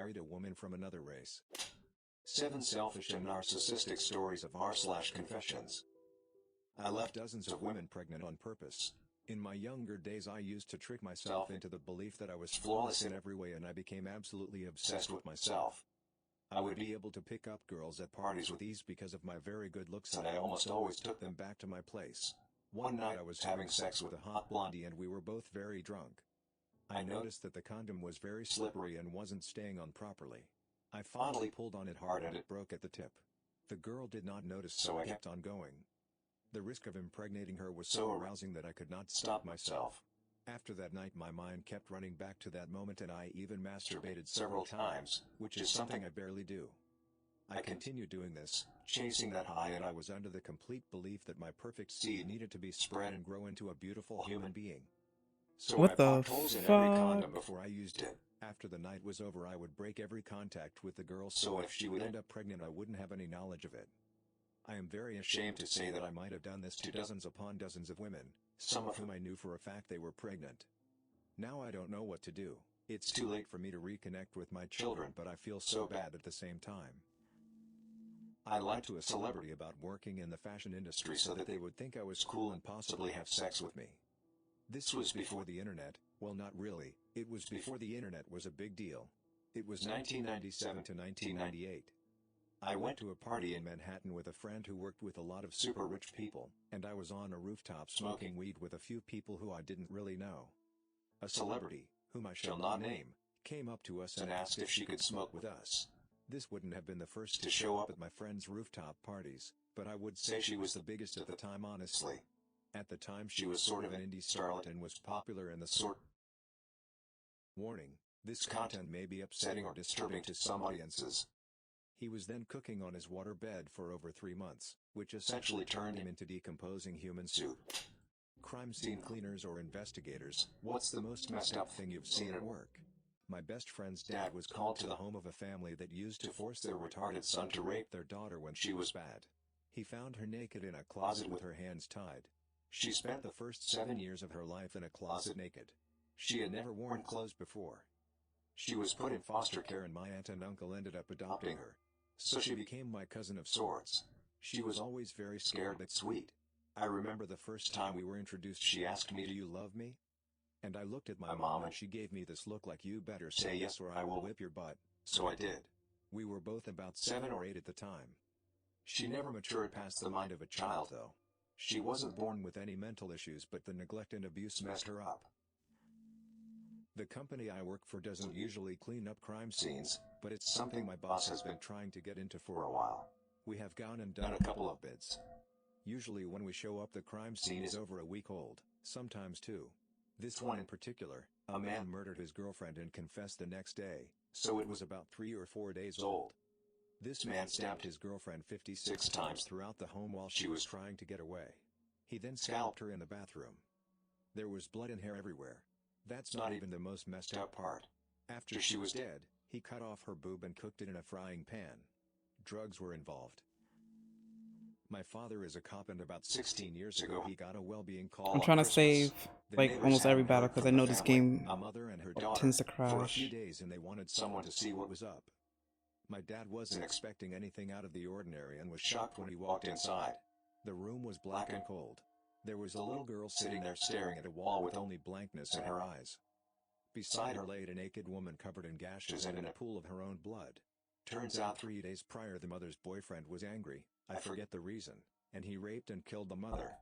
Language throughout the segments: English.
married a woman from another race. 7 selfish and narcissistic stories of r/confessions. I left dozens of women pregnant on purpose. In my younger days I used to trick myself into the belief that I was flawless in every way, and I became absolutely obsessed with myself. I would be able to pick up girls at parties with ease because of my very good looks, and I almost always took them back to my place. One night I was having sex with a hot blondie and we were both very drunk. I noticed that the condom was very slippery and wasn't staying on properly. I finally pulled on it hard and it broke at the tip. The girl did not notice, so I kept on going. The risk of impregnating her was so arousing that I could not stop myself. After that night my mind kept running back to that moment, and I even masturbated several times, which is something I barely do. I continued doing this, chasing that high, and I was under the complete belief that my perfect seed needed to be spread and grow into a beautiful human being. So What I the popped holes in every condom fuck? before I used it. After the night was over I would break every contact with the girl, so if she would end up pregnant I wouldn't have any knowledge of it. I am very ashamed to say that I might have done this to dozens upon dozens of women, some of whom I knew for a fact they were pregnant. Now I don't know what to do. It's too late for me to reconnect with my children, but I feel so bad at the same time. I lied to a celebrity about working in the fashion industry so that they would think I was cool and possibly have sex with me. This was before the internet. Well, not really. It was before the internet was a big deal. It was 1997 to 1998. I went to a party in Manhattan with a friend who worked with a lot of super rich people, and I was on a rooftop smoking weed with a few people who I didn't really know. A celebrity, whom I shall not name, came up to us and asked if she could smoke with us. This wouldn't have been the first to show up at my friend's rooftop parties, but I would say she was the biggest at the time, honestly. At the time she was sort of an indie starlet and was popular in the sort. Warning: this content may be upsetting or disturbing to some audiences. He was then cooking on his waterbed for over 3 months, which essentially turned him into decomposing human soup. Crime scene cleaners or investigators, what's the most messed up thing you've seen at work? My best friend's dad was called to the home of a family that used to force their retarded son to rape their daughter when she was bad. He found her naked in a closet with her hands tied. She spent the first 7 years of her life in a closet naked. She had never worn clothes before. She was put in foster care and my aunt and uncle ended up adopting her. So she became my cousin of sorts. She was always very scared but sweet. I remember the first time we were introduced she asked me, "Do you love me?" And I looked at my mom and she gave me this look like, "You better say yes or I will whip your butt." So I did. We were both about 7 or 8 at the time. She never matured past the mind of a child though. She wasn't born with any mental issues, but the neglect and abuse messed her up. The company I work for doesn't usually clean up crime scenes, but it's something my boss has been trying to get into for a while. We have gone and done a couple of bids. Usually when we show up the crime scene is over a week old, sometimes 2. This one in particular, a man murdered his girlfriend and confessed the next day, so it was about 3 or 4 days old. This man stabbed his girlfriend 56 times throughout the home while she was trying to get away. He then scalped her in the bathroom. There was blood and hair everywhere. That's not even the most messed up part. After she was dead, he cut off her boob and cooked it in a frying pan. Drugs were involved. My father is a cop and about 16 years ago he got a well-being call I'm on trying to Christmas. save The like neighbors almost every hadn't battle heard because from I the know this family, game a mother and her daughter, tends to for a few crash. days, and they wanted someone to see what was up. My dad wasn't expecting anything out of the ordinary and was shocked when he walked inside. The room was black and cold. There was a little girl sitting there staring at a wall with only blankness in her eyes. Beside her laid a naked woman covered in gashes and in a pool of her own blood. Turns out 3 days prior the mother's boyfriend was angry, I forget the reason, and he raped and killed the mother.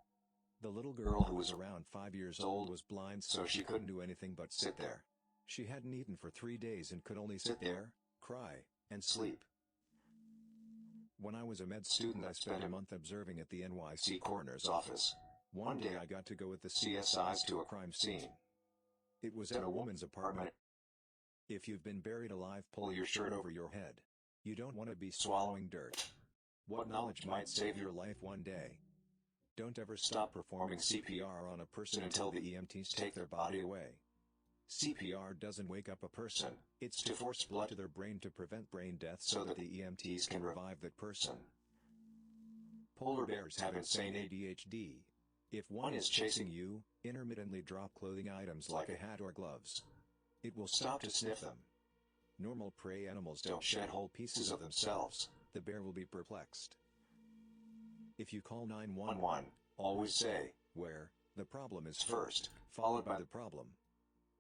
The little girl, who was around 5 years old, was blind, so she couldn't do anything but sit there. She hadn't eaten for 3 days and could only sit there, cry, and sleep. When I was a med student I spent a month observing at the NYC coroner's office. One day I got to go with the CSIs to a crime scene. It was at a woman's apartment. If you've been buried alive, pull your shirt over your head. You don't want to be swallowing dirt. What knowledge might save your life one day? Don't ever stop performing CPR on a person until the EMTs take their body away. CPR doesn't wake up a person, it's to force blood to their brain to prevent brain death so that the EMTs can revive that person. Polar bears have insane ADHD. If one is chasing you, intermittently drop clothing items like a hat or gloves. It will stop to sniff them. Normal prey animals don't shed whole pieces of themselves. The bear will be perplexed. If you call 911, always say, where, the problem is first, followed by the problem.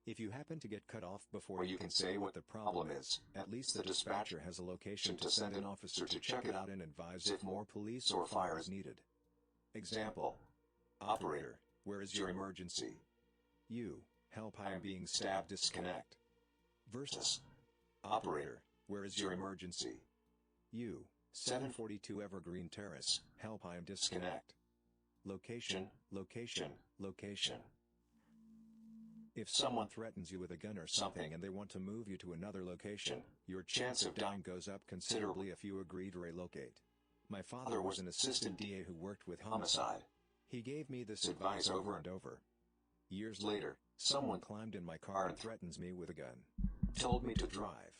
If you happen to get cut off before you can say what the problem is, at least the dispatcher has a location to send an officer to check it out and advise if more police or fire is needed. Example. Operator, where is your emergency? You, help, I am being stabbed, disconnect. Versus. Operator, where is your emergency? You, 742 Evergreen Terrace, help, I am disconnect. Location, location, location. If someone threatens you with a gun or something and they want to move you to another location, your chance of dying goes up considerably if you agree to relocate. My father was an assistant DA who worked with homicide. He gave me this advice over and over. Years later, someone climbed in my car and threatens me with a gun. Told me to drive.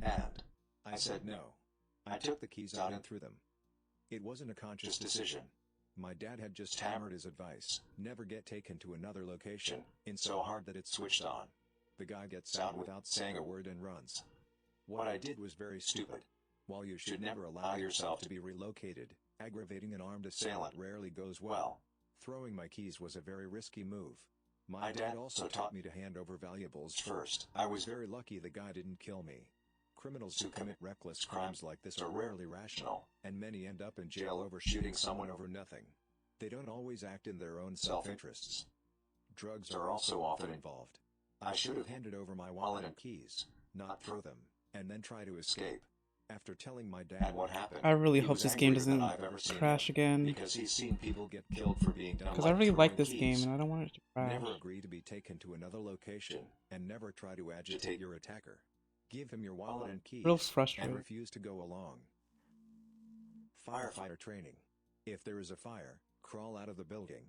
And I said no. I took the keys out and threw them. It wasn't a conscious decision. My dad had just hammered his advice, never get taken to another location, in so hard that it switched on. The guy gets out without saying a word and runs. What I did was very stupid. While you should never allow yourself to be relocated, aggravating an armed assailant rarely goes well. Throwing my keys was a very risky move. My dad also taught me to hand over valuables first. I was very lucky the guy didn't kill me. Criminals who commit reckless crimes like this are rarely rational, and many end up in jail over shooting someone over nothing. They don't always act in their own self-interests. Drugs are also often involved. I should have handed over my wallet and keys, not throw them, and then try to escape. After telling my dad what happened, I really hope this game doesn't crash again. Because he's seen people get killed for being done. Because I really like this game and I don't want it to crash. Never agree to be taken to another location, and never try to agitate your attacker. Give him your wallet and keys, Real frustrating. and refuse to go along. Firefighter training. If there is a fire, crawl out of the building.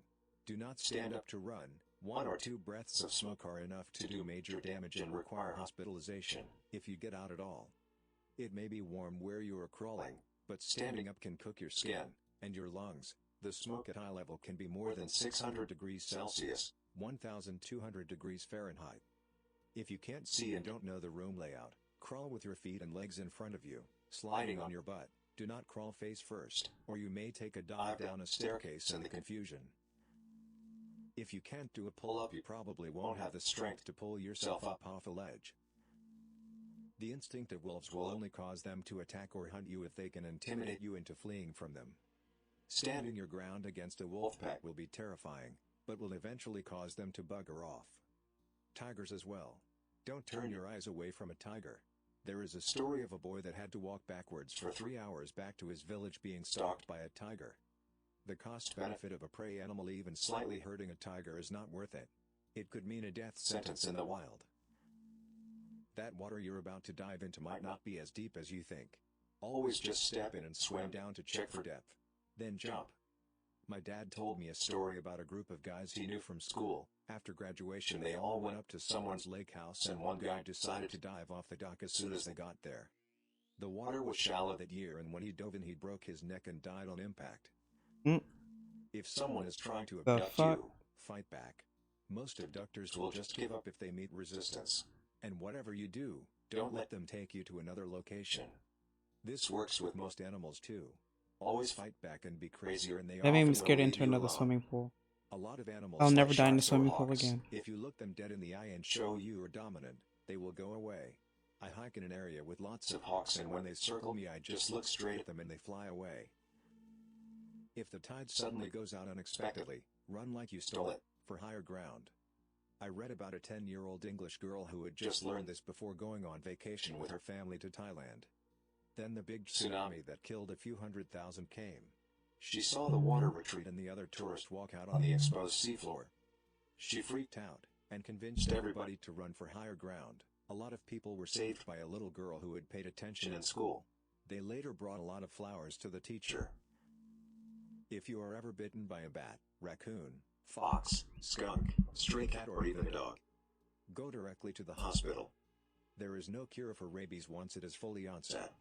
Do not stand up to run. 1 or 2 breaths of smoke are enough to do major damage and require hospitalization, if you get out at all. It may be warm where you are crawling, but standing up can cook your skin and your lungs. The smoke at eye level can be more than 600 degrees Celsius, 1,200 degrees Fahrenheit. If you can't see and don't know the room layout, crawl with your feet and legs in front of you, sliding on your butt. Do not crawl face first, or you may take a dive down a staircase in the confusion. If you can't do a pull-up, you probably won't have the strength to pull yourself up off a ledge. The instinctive wolves will only cause them to attack or hunt you if they can intimidate you into fleeing from them. Standing your ground against a wolf pack will be terrifying, but will eventually cause them to bugger off. Tigers as well. Don't turn your eyes away from a tiger. There is a story of a boy that had to walk backwards for 3 hours back to his village being stalked by a tiger. The cost-benefit of a prey animal even slightly hurting a tiger is not worth it. It could mean a death sentence in the wild. That water you're about to dive into might not be as deep as you think. Always just step in and swim down to check for depth. Then jump. My dad told me a story about a group of guys he knew from school. After graduation, they all went up to someone's lake house and one guy decided to dive off the dock as soon as they got there. The water was shallow that year, and when he dove in, he broke his neck and died on impact. If someone is trying to abduct you, fight back. Most abductors will just give up if they meet resistance. And whatever you do, don't let them take you to another location. This works with most animals too. Always fight back and be crazier, and they That made me scared to enter another swimming pool. A lot of animals, I'll never like die in a sharks or swimming pool hawks, again. if you look them dead in the eye and show you are dominant, they will go away. I hike in an area with lots of hawks, and when they circle me, I just look straight at them and they fly away. If the tide suddenly goes out unexpectedly, run like you stole it, for higher ground. I read about a 10-year-old English girl who had just learned this before going on vacation with her family to Thailand. Then the big tsunami that killed a few 100,000 came. She saw the water retreat and the other tourists walk out on the exposed seafloor. She freaked out, and convinced everybody to run for higher ground. A lot of people were saved by a little girl who had paid attention in school. They later brought a lot of flowers to the teacher. If you are ever bitten by a bat, raccoon, fox, skunk, stray cat, or even a dog, go directly to the hospital. There is no cure for rabies once it is fully onset.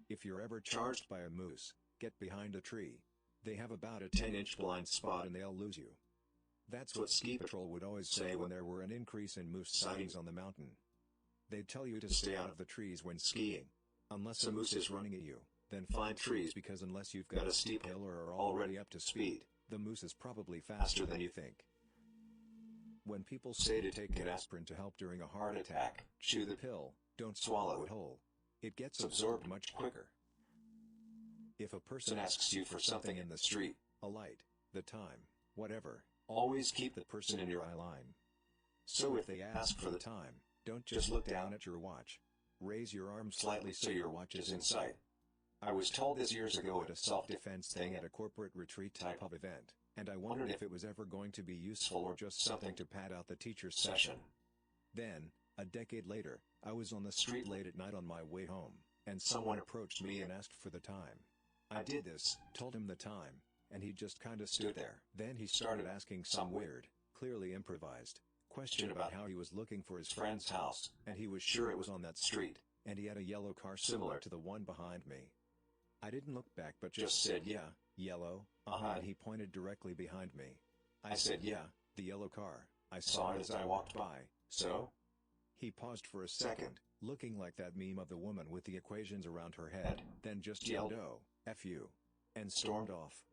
If you're ever charged by a moose, get behind a tree. They have about a 10-inch blind spot and they'll lose you. That's what Ski Patrol would always say when there were an increase in moose sightings on the mountain. They tell you to stay out of the trees when skiing. Unless a moose is running at you, then find trees because unless you've got a steep hill or are already up to speed, the moose is probably faster than you think. When people say to take an aspirin to help during a heart attack, chew the pill, don't swallow it whole. It gets absorbed much quicker. If a person asks you for something in the street, a light, the time, whatever, always keep the person in your eye line. So if they ask for the time, don't just look down at your watch. Raise your arm slightly so your watch is in sight. I was told this years ago at a self-defense thing at a corporate retreat type of event, and I wondered if it was ever going to be useful or just something to pad out the teacher's session. Then, a decade later, I was on the street late at night on my way home, and someone approached me and asked for the time. I did this, told him the time, and he just kinda stood there. Then he started asking some weird, clearly improvised, question about how he was looking for his friend's house, and he was sure it was on that street, and he had a yellow car similar to the one behind me. I didn't look back but just said, "Yeah, yellow, and he pointed directly behind me. I said, "Yeah, the yellow car, I saw it as I walked by, so?" He paused for a second, looking like that meme of the woman with the equations around her head, then just yelled, "Oh, F you," and stormed off.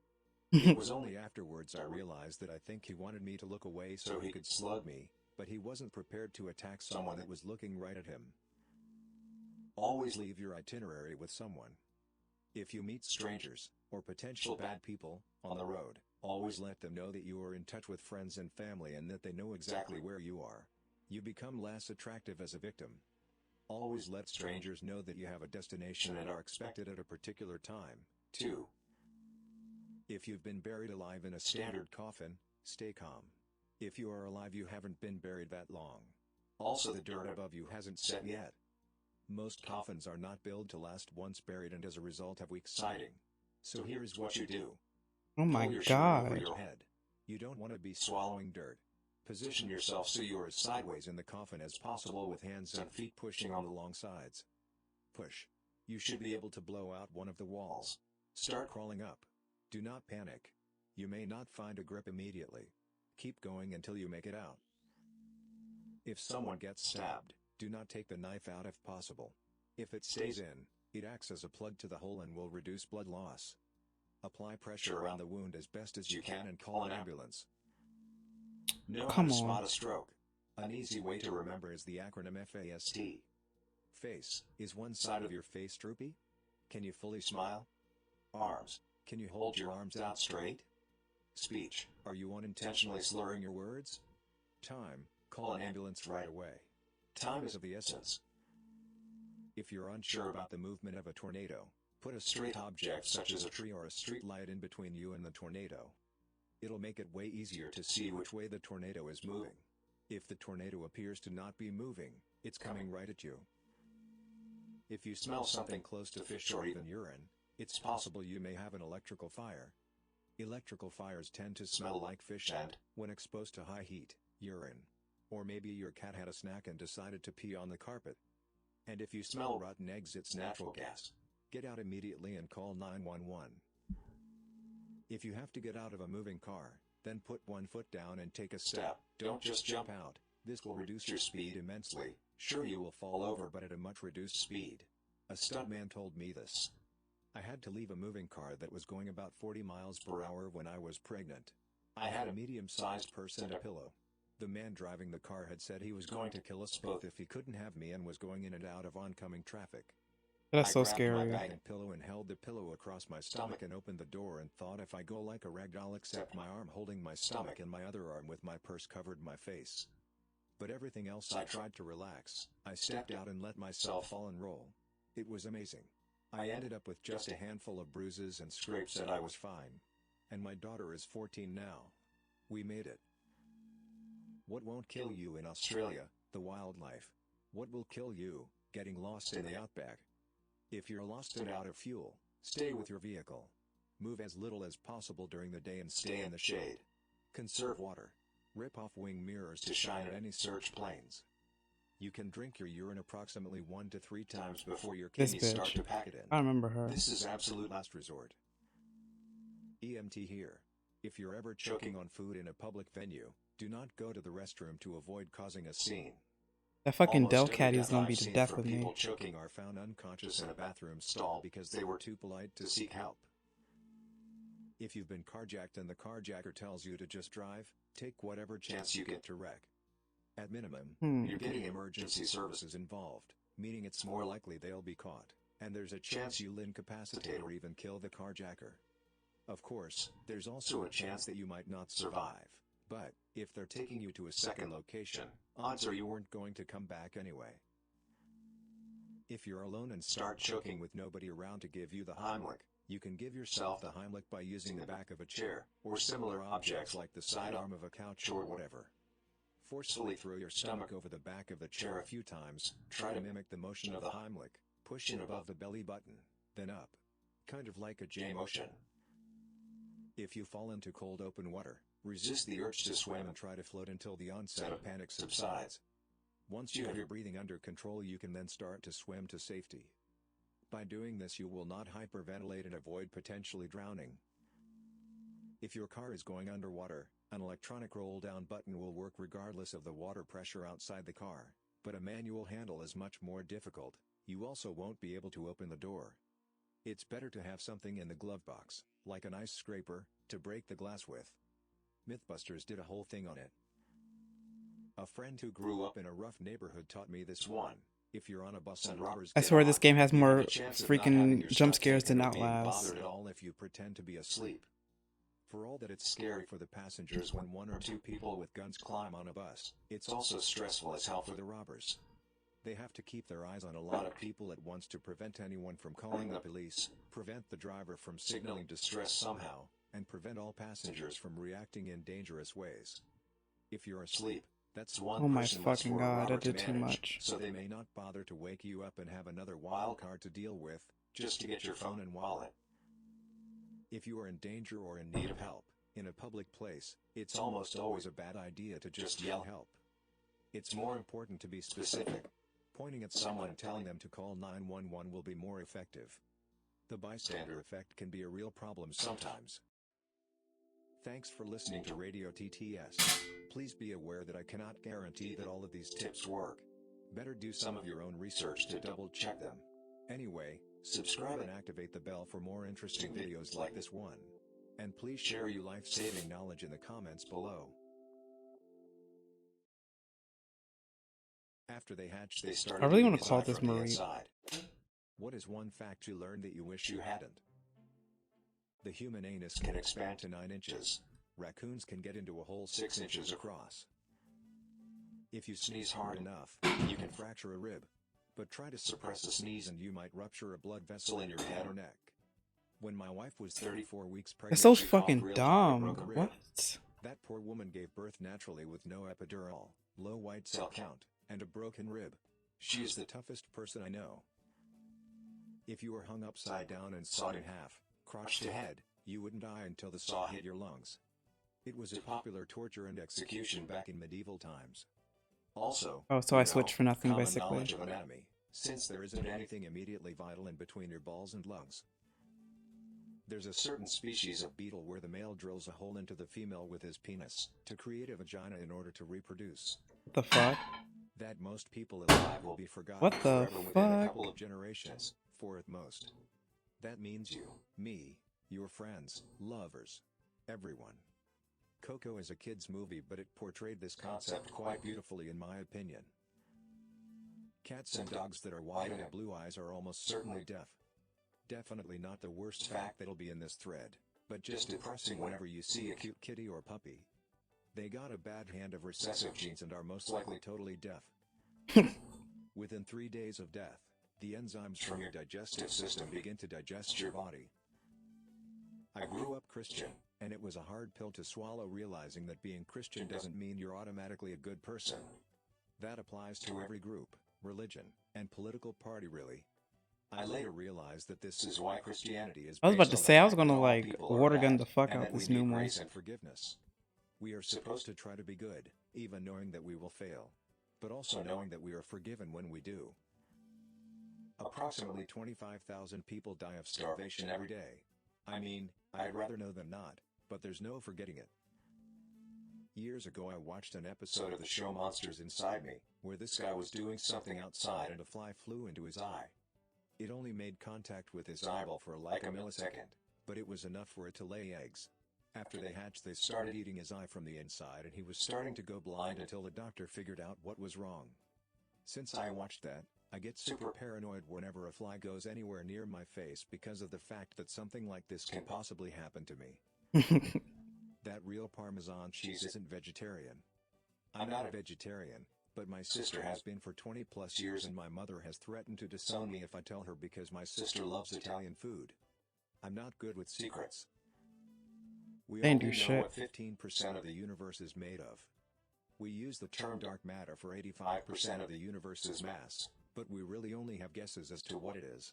It was only afterwards I realized that I think he wanted me to look away so he could slug me, but he wasn't prepared to attack someone that was looking right at him. Always leave your itinerary with someone. If you meet strangers, or potential bad people, on the road, always let them know that you are in touch with friends and family and that they know exactly where you are. You become less attractive as a victim. Always let strangers know that you have a destination and are expected at a particular time, too. If you've been buried alive in a standard coffin, stay calm. If you are alive you haven't been buried that long. Also the dirt above you hasn't set yet. Most coffins are not built to last once buried and as a result have weak siding. So here's what you do. Oh my Pull your shirt over god. your head. You don't want to be swallowing dirt. Position yourself so you are as sideways in the coffin as possible with hands and feet pushing on the long sides. Push. You should be able to blow out one of the walls. Start crawling up. Do not panic. You may not find a grip immediately. Keep going until you make it out. If someone gets stabbed, do not take the knife out if possible. If it stays in, it acts as a plug to the hole and will reduce blood loss. Apply pressure around the wound as best as you can and call an ambulance. Know how to spot a stroke. An easy way to remember is the acronym FAST. Face. Is one side of your face droopy? Can you fully smile? Arms. Can you hold your arms out straight? Speech. Are you unintentionally slurring your words? Time. Call an ambulance right away. Time is of the essence. If you're unsure about the movement of a tornado, put a straight object such as a tree or a street light in between you and the tornado. It'll make it way easier to see which way the tornado is moving. If the tornado appears to not be moving, it's coming right at you. If you smell something close to fish or even urine, it's possible you may have an electrical fire. Electrical fires tend to smell like fish and, when exposed to high heat, urine. Or maybe your cat had a snack and decided to pee on the carpet. And if you smell rotten eggs, it's natural gas. Get out immediately and call 911. If you have to get out of a moving car, then put one foot down and take a step. Don't just jump out. This will reduce your speed immensely. Sure, you will fall over, but at a much reduced speed. A stuntman told me this. I had to leave a moving car that was going about 40 miles per hour when I was pregnant. I had a medium-sized purse and a pillow. The man driving the car had said he was going to kill us both if he couldn't have me and was going in and out of oncoming traffic. That's so I grabbed scary. my bag and pillow and held the pillow across my stomach and opened the door and thought if I go like a rag I'll accept my arm holding my stomach and my other arm with my purse covered my face. But everything else I tried to relax. I stepped out and let myself fall and roll. It was amazing. I ended up with just a handful of bruises and scrapes and I was fine. And my daughter is 14 now. We made it. What won't kill you in Australia? The wildlife. What will kill you? Getting lost in the outback. If you're lost and out of fuel, stay with your vehicle. Move as little as possible during the day and stay in the shade. Conserve water. Rip off wing mirrors to shine at any search planes. You can drink your urine approximately 1 to 3 times before your kidneys start to pack it in. I remember her. This is absolute last resort. EMT here. If you're ever choking on food in a public venue, do not go to the restroom to avoid causing a scene. That fucking Del Almost every Caddy is death gonna I've be the seen death from of me. people choking are found unconscious in a bathroom stall because they were too polite to seek help. If you've been carjacked and the carjacker tells you to just drive, take whatever chance you get to wreck. At minimum, you're getting emergency services involved, meaning it's more likely they'll be caught, and there's a chance you'll incapacitate or even kill the carjacker. Of course, there's also a chance that you might not survive, but if they're taking you to a second location, odds are you weren't going to come back anyway. If you're alone and start choking with nobody around to give you the Heimlich, you can give yourself the Heimlich by using the back of a chair, or similar objects like the sidearm of a couch or whatever. Forcefully throw your stomach over the back of the chair a few times, try to mimic the motion of the Heimlich, push in above the belly button, then up. Kind of like a J motion. If you fall into cold open water, resist the urge to swim and try to float until the onset of panic subsides. Once you have your breathing under control, you can then start to swim to safety. By doing this, you will not hyperventilate and avoid potentially drowning. If your car is going underwater, an electronic roll-down button will work regardless of the water pressure outside the car, but a manual handle is much more difficult. You also won't be able to open the door. It's better to have something in the glove box, like an ice scraper, to break the glass with. Mythbusters did a whole thing on it. A friend who grew up in a rough neighborhood taught me this one. If you're on a bus and robbers I get swear out, this game has you have more a chance of not having freaking your jump stuff scares taken than or being Outlast. bothered at all if you pretend to be asleep. For all that it's scary for the passengers when one or two people with guns climb on a bus, it's also stressful as hell for the robbers. They have to keep their eyes on a lot of people at once to prevent anyone from calling the police, prevent the driver from signaling distress somehow, and prevent all passengers from reacting in dangerous ways. If you're asleep, that's one Oh my person less fucking for a god, robber I to did too manage, much. so they may not bother to wake you up and have another wild card to deal with, just to get your phone and wallet. If you are in danger or in need of help, in a public place, it's almost always a bad idea to just yell help. It's more important to be specific. Pointing at someone and telling them to call 911 will be more effective. The bystander effect can be a real problem sometimes. Thanks for listening to Radio TTS. Please be aware that I cannot guarantee that all of these tips work. Better do some of your own research to double check them. Anyway, subscribe and activate the bell for more interesting videos like this one. And please share your life-saving knowledge in the comments below. After they hatched, they started I really eating want to his call eye this from the Marie. inside. What is one fact you learned that you wish you hadn't? The human anus can expand to 9 inches. Raccoons can get into a hole 6 inches across. If you sneeze hard enough, you can fracture a rib. But try to suppress a sneeze and you might rupture a blood vessel in your head or neck. When my wife was 34 weeks pregnant, That's so she coughed fucking real hard and dumb. broke a rib. What? That poor woman gave birth naturally with no epidural, low white cell count, and a broken rib. She is the toughest person I know. If you were hung upside down and sawed in half, crotch to head, you wouldn't die until the saw hit your lungs. It was a popular torture and execution back in medieval times. Also, Oh, so I switched for nothing, common basically. knowledge of anatomy, since there isn't anything immediately vital in between your balls and lungs. There's a certain species of beetle where the male drills a hole into the female with his penis to create a vagina in order to reproduce. What the fuck? That most people alive will be forgotten What the forever within a fuck? couple of generations, 4 at most. That means you, me, your friends, lovers, everyone. Coco is a kid's movie, but it portrayed this concept quite beautifully in my opinion. Cats and dogs that are white and have blue eyes are almost certainly deaf. Definitely not the worst fact that'll be in this thread, but just depressing whenever you see a cute kitty or puppy. They got a bad hand of recessive genes and are most likely totally deaf. Within 3 days of death, the enzymes from your digestive system begin to digest your body. I grew up Christian, and it was a hard pill to swallow, realizing that being Christian doesn't mean you're automatically a good person. That applies to every group, religion, and political party really. I later realized that this is why Christianity is I was about based to on the say I was fact gonna that all like people are water gun bad, the fuck and out that we this need new one. grace and forgiveness. We are supposed to try to be good, even knowing that we will fail, but also knowing that we are forgiven when we do. Approximately 25,000 people die of starvation every day. I mean, I'd rather know than not, but there's no forgetting it. Years ago I watched an episode of the show Monsters Inside Me, where this guy was doing something outside and a fly flew into his eye. It only made contact with his eyeball for like a millisecond, but it was enough for it to lay eggs. After they hatched, they started eating his eye from the inside, and he was starting to go blind until the doctor figured out what was wrong. Since I watched that, I get super paranoid whenever a fly goes anywhere near my face because of the fact that something like this can possibly happen to me. That real Parmesan cheese isn't vegetarian. I'm not a vegetarian, but my sister has been for 20 plus years, and my mother has threatened to disown me if I tell her because my sister loves Italian food. I'm not good with secrets. We They only do know shit. what 15% of the universe is made of. We use the term dark matter for 85% of the universe's mass, but we really only have guesses as to what it is.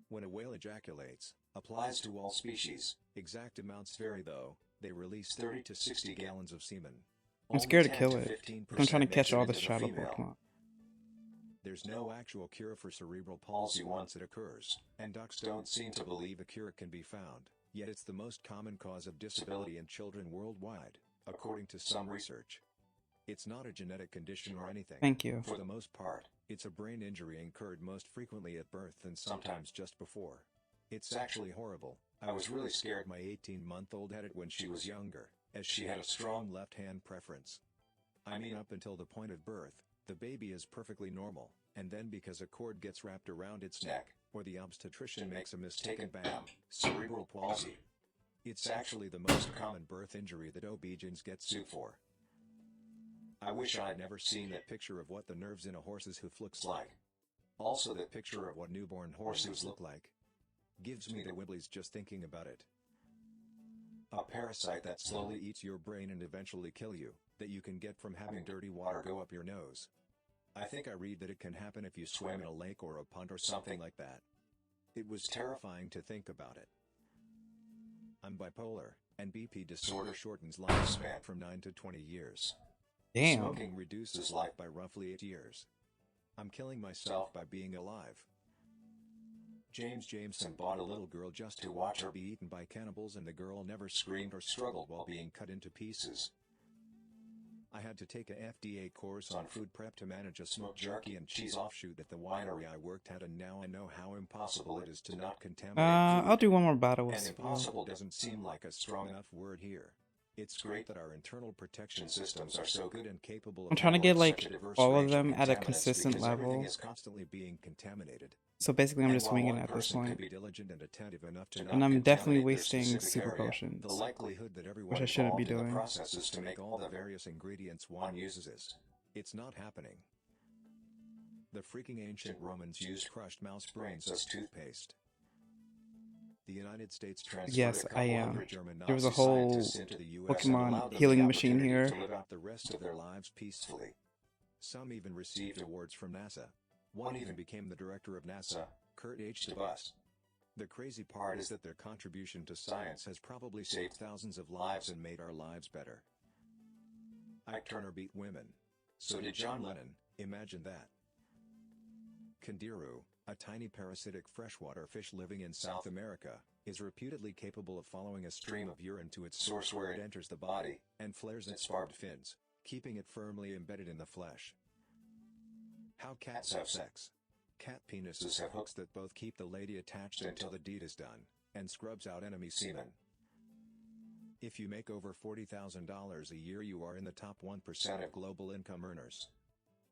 When a whale ejaculates, applies to all species. Exact amounts vary though. They release 30 to 60 gallons of semen. I'm scared to kill it. I'm trying to catch all the shadow Pokemon. There's no actual cure for cerebral palsy once it occurs, and docs don't seem to believe a cure can be found, yet it's the most common cause of disability in children worldwide, according to some research. It's not a genetic condition or anything. Thank you. For the most part, it's a brain injury incurred most frequently at birth and sometimes just before. It's actually horrible. I was really scared my 18-month-old had it when she was younger, as she had a strong left-hand preference. I mean, up until the point of birth, the baby is perfectly normal, and then because a cord gets wrapped around its neck, or the obstetrician makes a mistake and bam, cerebral palsy. It's actually the most common birth injury that OB-GYNs get sued for. I wish I'd never seen that picture of what the nerves in a horse's hoof looks like. Also, that picture of what newborn horse hooves look like. Gives me the wibblies just thinking about it. A parasite that slowly eats your brain and eventually kill you, that you can get from having dirty water go up your nose. I think I read that it can happen if you swim in a lake or a pond or something like that. It was terrifying to think about it. I'm bipolar, and BP disorder shortens lifespan from 9 to 20 years. Damn. Smoking reduces life by roughly 8 years. I'm killing myself by being alive. James Jameson bought a little girl just to watch her be eaten by cannibals, and the girl never screamed or struggled while being cut into pieces. I had to take a FDA course on food prep to manage a smoked jerky and cheese offshoot at the winery I worked at, and now I know how impossible it is to not contaminate food. I'll do one more battle with And Steel. impossible doesn't seem like a strong enough word here. It's great that our internal protection systems are so good and capable of I'm trying to get handling like such a diverse all of range them at a contaminants consistent because everything level. is constantly being contaminated. So basically, I'm And just while winging one it at this person could point. be diligent and attentive enough to not And I'm definitely contaminate their wasting specific super area, potions, the likelihood that everyone which I shouldn't be involved in the doing. processes to make all the various ingredients one uses it's not happening. The freaking ancient Romans used crushed mouse brains as toothpaste. The United States transferred Yes, a I couple am. hundred German There was a Nazi whole scientists into the US and Pokemon allowed them healing the machine opportunity here. to live out the rest of their lives peacefully. Some even received awards from NASA. One even became the director of NASA, Kurt H. DeVos. The crazy part is that their contribution to science has probably saved thousands of lives and made our lives better. Ike Turner beat women. So did John Lennon, imagine that. Kandiru, a tiny parasitic freshwater fish living in South America, is reputedly capable of following a stream of urine to its source where it enters the body, and flares its barbed fins, keeping it firmly embedded in the flesh. How cats have sex. Cat penises have hooks that both keep the lady attached until the deed is done, and scrubs out enemy semen. If you make over $40,000 a year, you are in the top 1% of global income earners.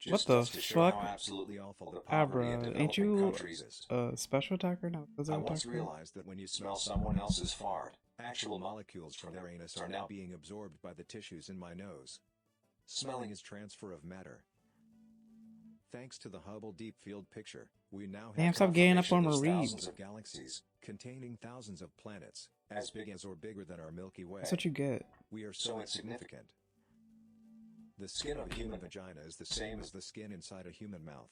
What the To show how fuck? absolutely awful the poverty in Abra, ain't developing you countries is. a special attacker? No, I physical once attacker? realized that when you smell someone else's fart, actual molecules from their anus are now being absorbed by the tissues in my nose. Smelling is transfer of matter. Thanks to the Hubble Deep Field Picture, we now have Damn, stop getting up on confirmation my there's read. thousands of galaxies, containing thousands of planets, as big as or bigger than our Milky Way. That's what you get. We are so insignificant. The skin of a human vagina is the same as the skin inside a human mouth.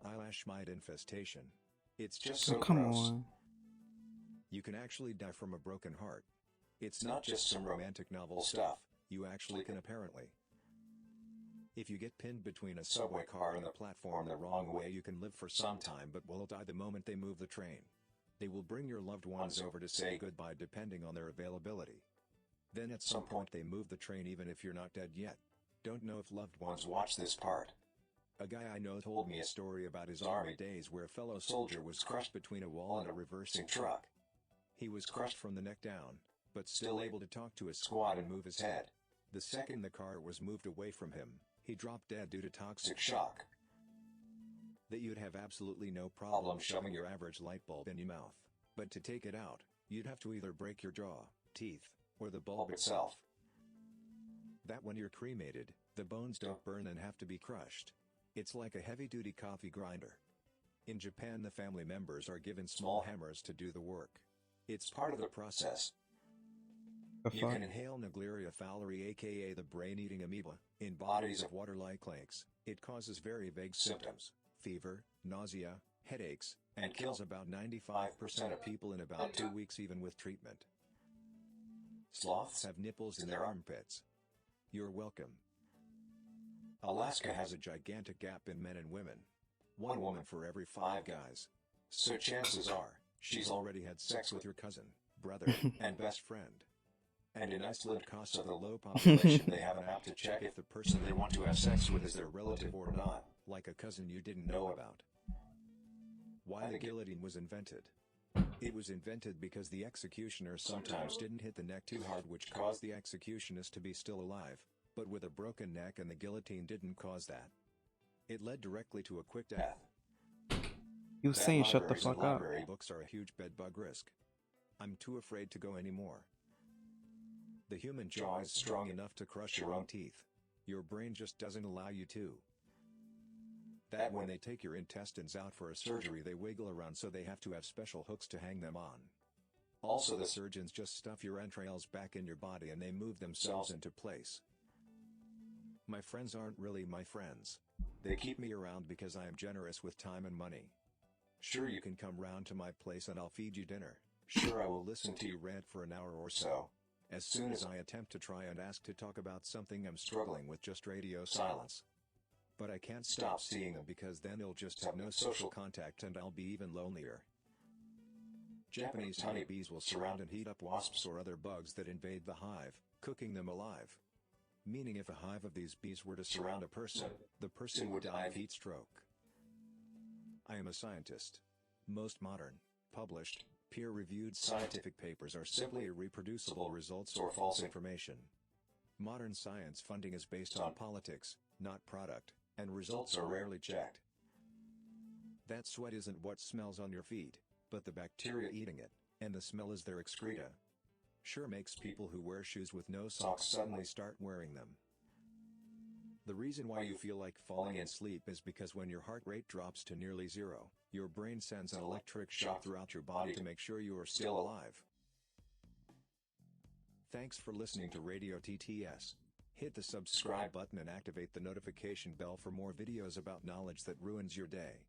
Eyelash mite infestation. It's just so Oh, come gross. on. You can actually die from a broken heart. It's not just some romantic novel stuff, you actually can apparently. If you get pinned between a subway car and the platform the wrong way, you can live for some time but will die the moment they move the train. They will bring your loved ones over to say goodbye depending on their availability. Then at some point they move the train even if you're not dead yet. Don't know if loved ones watch this part. A guy I know told me a story about his army days where a fellow soldier was crushed between a wall and a reversing truck. He was crushed from the neck down, but still able to talk to his squad and move his head. The second the car was moved away from him, he dropped dead due to toxic shock. That you'd have absolutely no problem shoving your average light bulb in your mouth, but to take it out, you'd have to either break your jaw, teeth, or the bulb itself. That when you're cremated, the bones don't burn and have to be crushed. It's like a heavy-duty coffee grinder. In Japan, the family members are given small hammers to do the work. It's part of the process. You can inhale Naegleria fowleri, aka the brain-eating amoeba, in bodies of water-like lakes. It causes very vague symptoms, fever, nausea, headaches, and kills about 95% of people in about 2 weeks even with treatment. Sloths have nipples in their armpits. You're welcome. Alaska has a gigantic gap in men and women. 1 woman for every 5 guys. So chances are, she's already had sex with your cousin, brother, and best friend. And in Iceland, because of the low population, they have an app to check if the person they want to have sex with is their relative or not, like a cousin you didn't know about. Why the guillotine was invented. It was invented because the executioner sometimes didn't hit the neck too hard, which caused the executionist to be still alive, but with a broken neck, and the guillotine didn't cause that. It led directly to a quick death. You saying shut the fuck up. Library books are a huge bedbug risk. I'm too afraid to go anymore. The human jaw is strong enough to crush your own teeth. Your brain just doesn't allow you to. That when they take your intestines out for a surgery, they wiggle around, so they have to have special hooks to hang them on. Also, the surgeons just stuff your entrails back in your body and they move themselves into place. My friends aren't really my friends. They keep me around because I am generous with time and money. Sure, you can come round to my place and I'll feed you dinner. Sure, I will listen to you rant for an hour or so. As soon as I attempt to try and ask to talk about something I'm struggling with, just radio silence. But I can't stop seeing them because then they'll just have no social contact and I'll be even lonelier. Japanese honeybees will surround and heat up wasps or other bugs that invade the hive, cooking them alive. Meaning if a hive of these bees were to surround a person, the person would die of heat stroke. I am a scientist. Most modern, published, peer-reviewed scientific papers are simply irreproducible results or false information. Modern science funding is based on politics, not product, and results are rarely checked. That sweat isn't what smells on your feet, but the bacteria eating it, and the smell is their excreta. Sure makes people who wear shoes with no socks suddenly start wearing them. The reason why you feel like falling asleep is because when your heart rate drops to nearly zero, your brain sends an electric shock throughout your body to make sure you are still alive. Thanks for listening to Radio TTS. Hit the subscribe button and activate the notification bell for more videos about knowledge that ruins your day.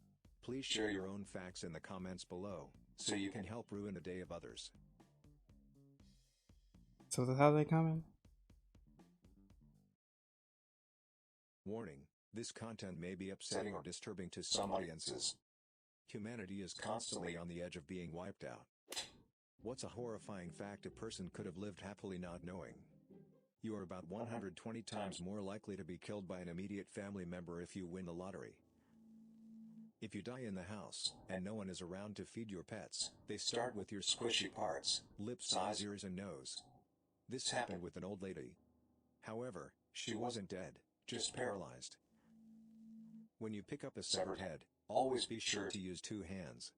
Please share your own facts in the comments below, so you can help ruin the day of others. So that's how they comment? Warning, this content may be upsetting or disturbing to some audiences. Humanity is constantly on the edge of being wiped out. What's a horrifying fact a person could have lived happily not knowing? You are about 120 times more likely to be killed by an immediate family member if you win the lottery. If you die in the house, and no one is around to feed your pets, they start with your squishy parts, lips, eyes, ears, and nose. This happened with an old lady. However, she wasn't dead, just paralyzed. When you pick up a severed head, always be sure to use 2 hands.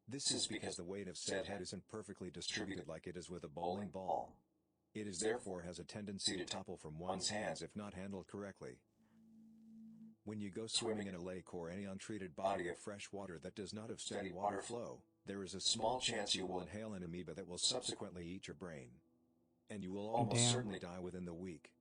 This is because the weight of said head isn't perfectly distributed like it is with a bowling ball. It is therefore has a tendency to topple from one's hands if not handled correctly. When you go swimming in a lake or any untreated body of fresh water that does not have steady water flow, there is a small chance you will inhale an amoeba that will subsequently eat your brain. And you will almost certainly die within the week.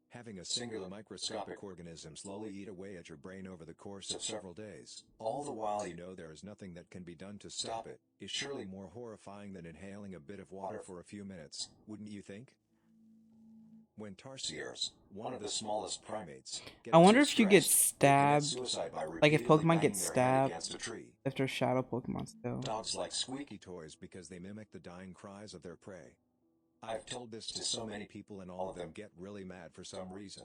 Having a singular microscopic organism slowly eat away at your brain over the course of several days, all the while you know there is nothing that can be done to stop it, is surely more horrifying than inhaling a bit of water for a few minutes, wouldn't you think? When tarsiers, one of the smallest primates, I wonder if you get stabbed, like if Pokemon get stabbed, if they're shadow Pokemon still. Dogs like squeaky toys because they mimic the dying cries of their prey. I've told this to so many people and all of them get really mad for some reason.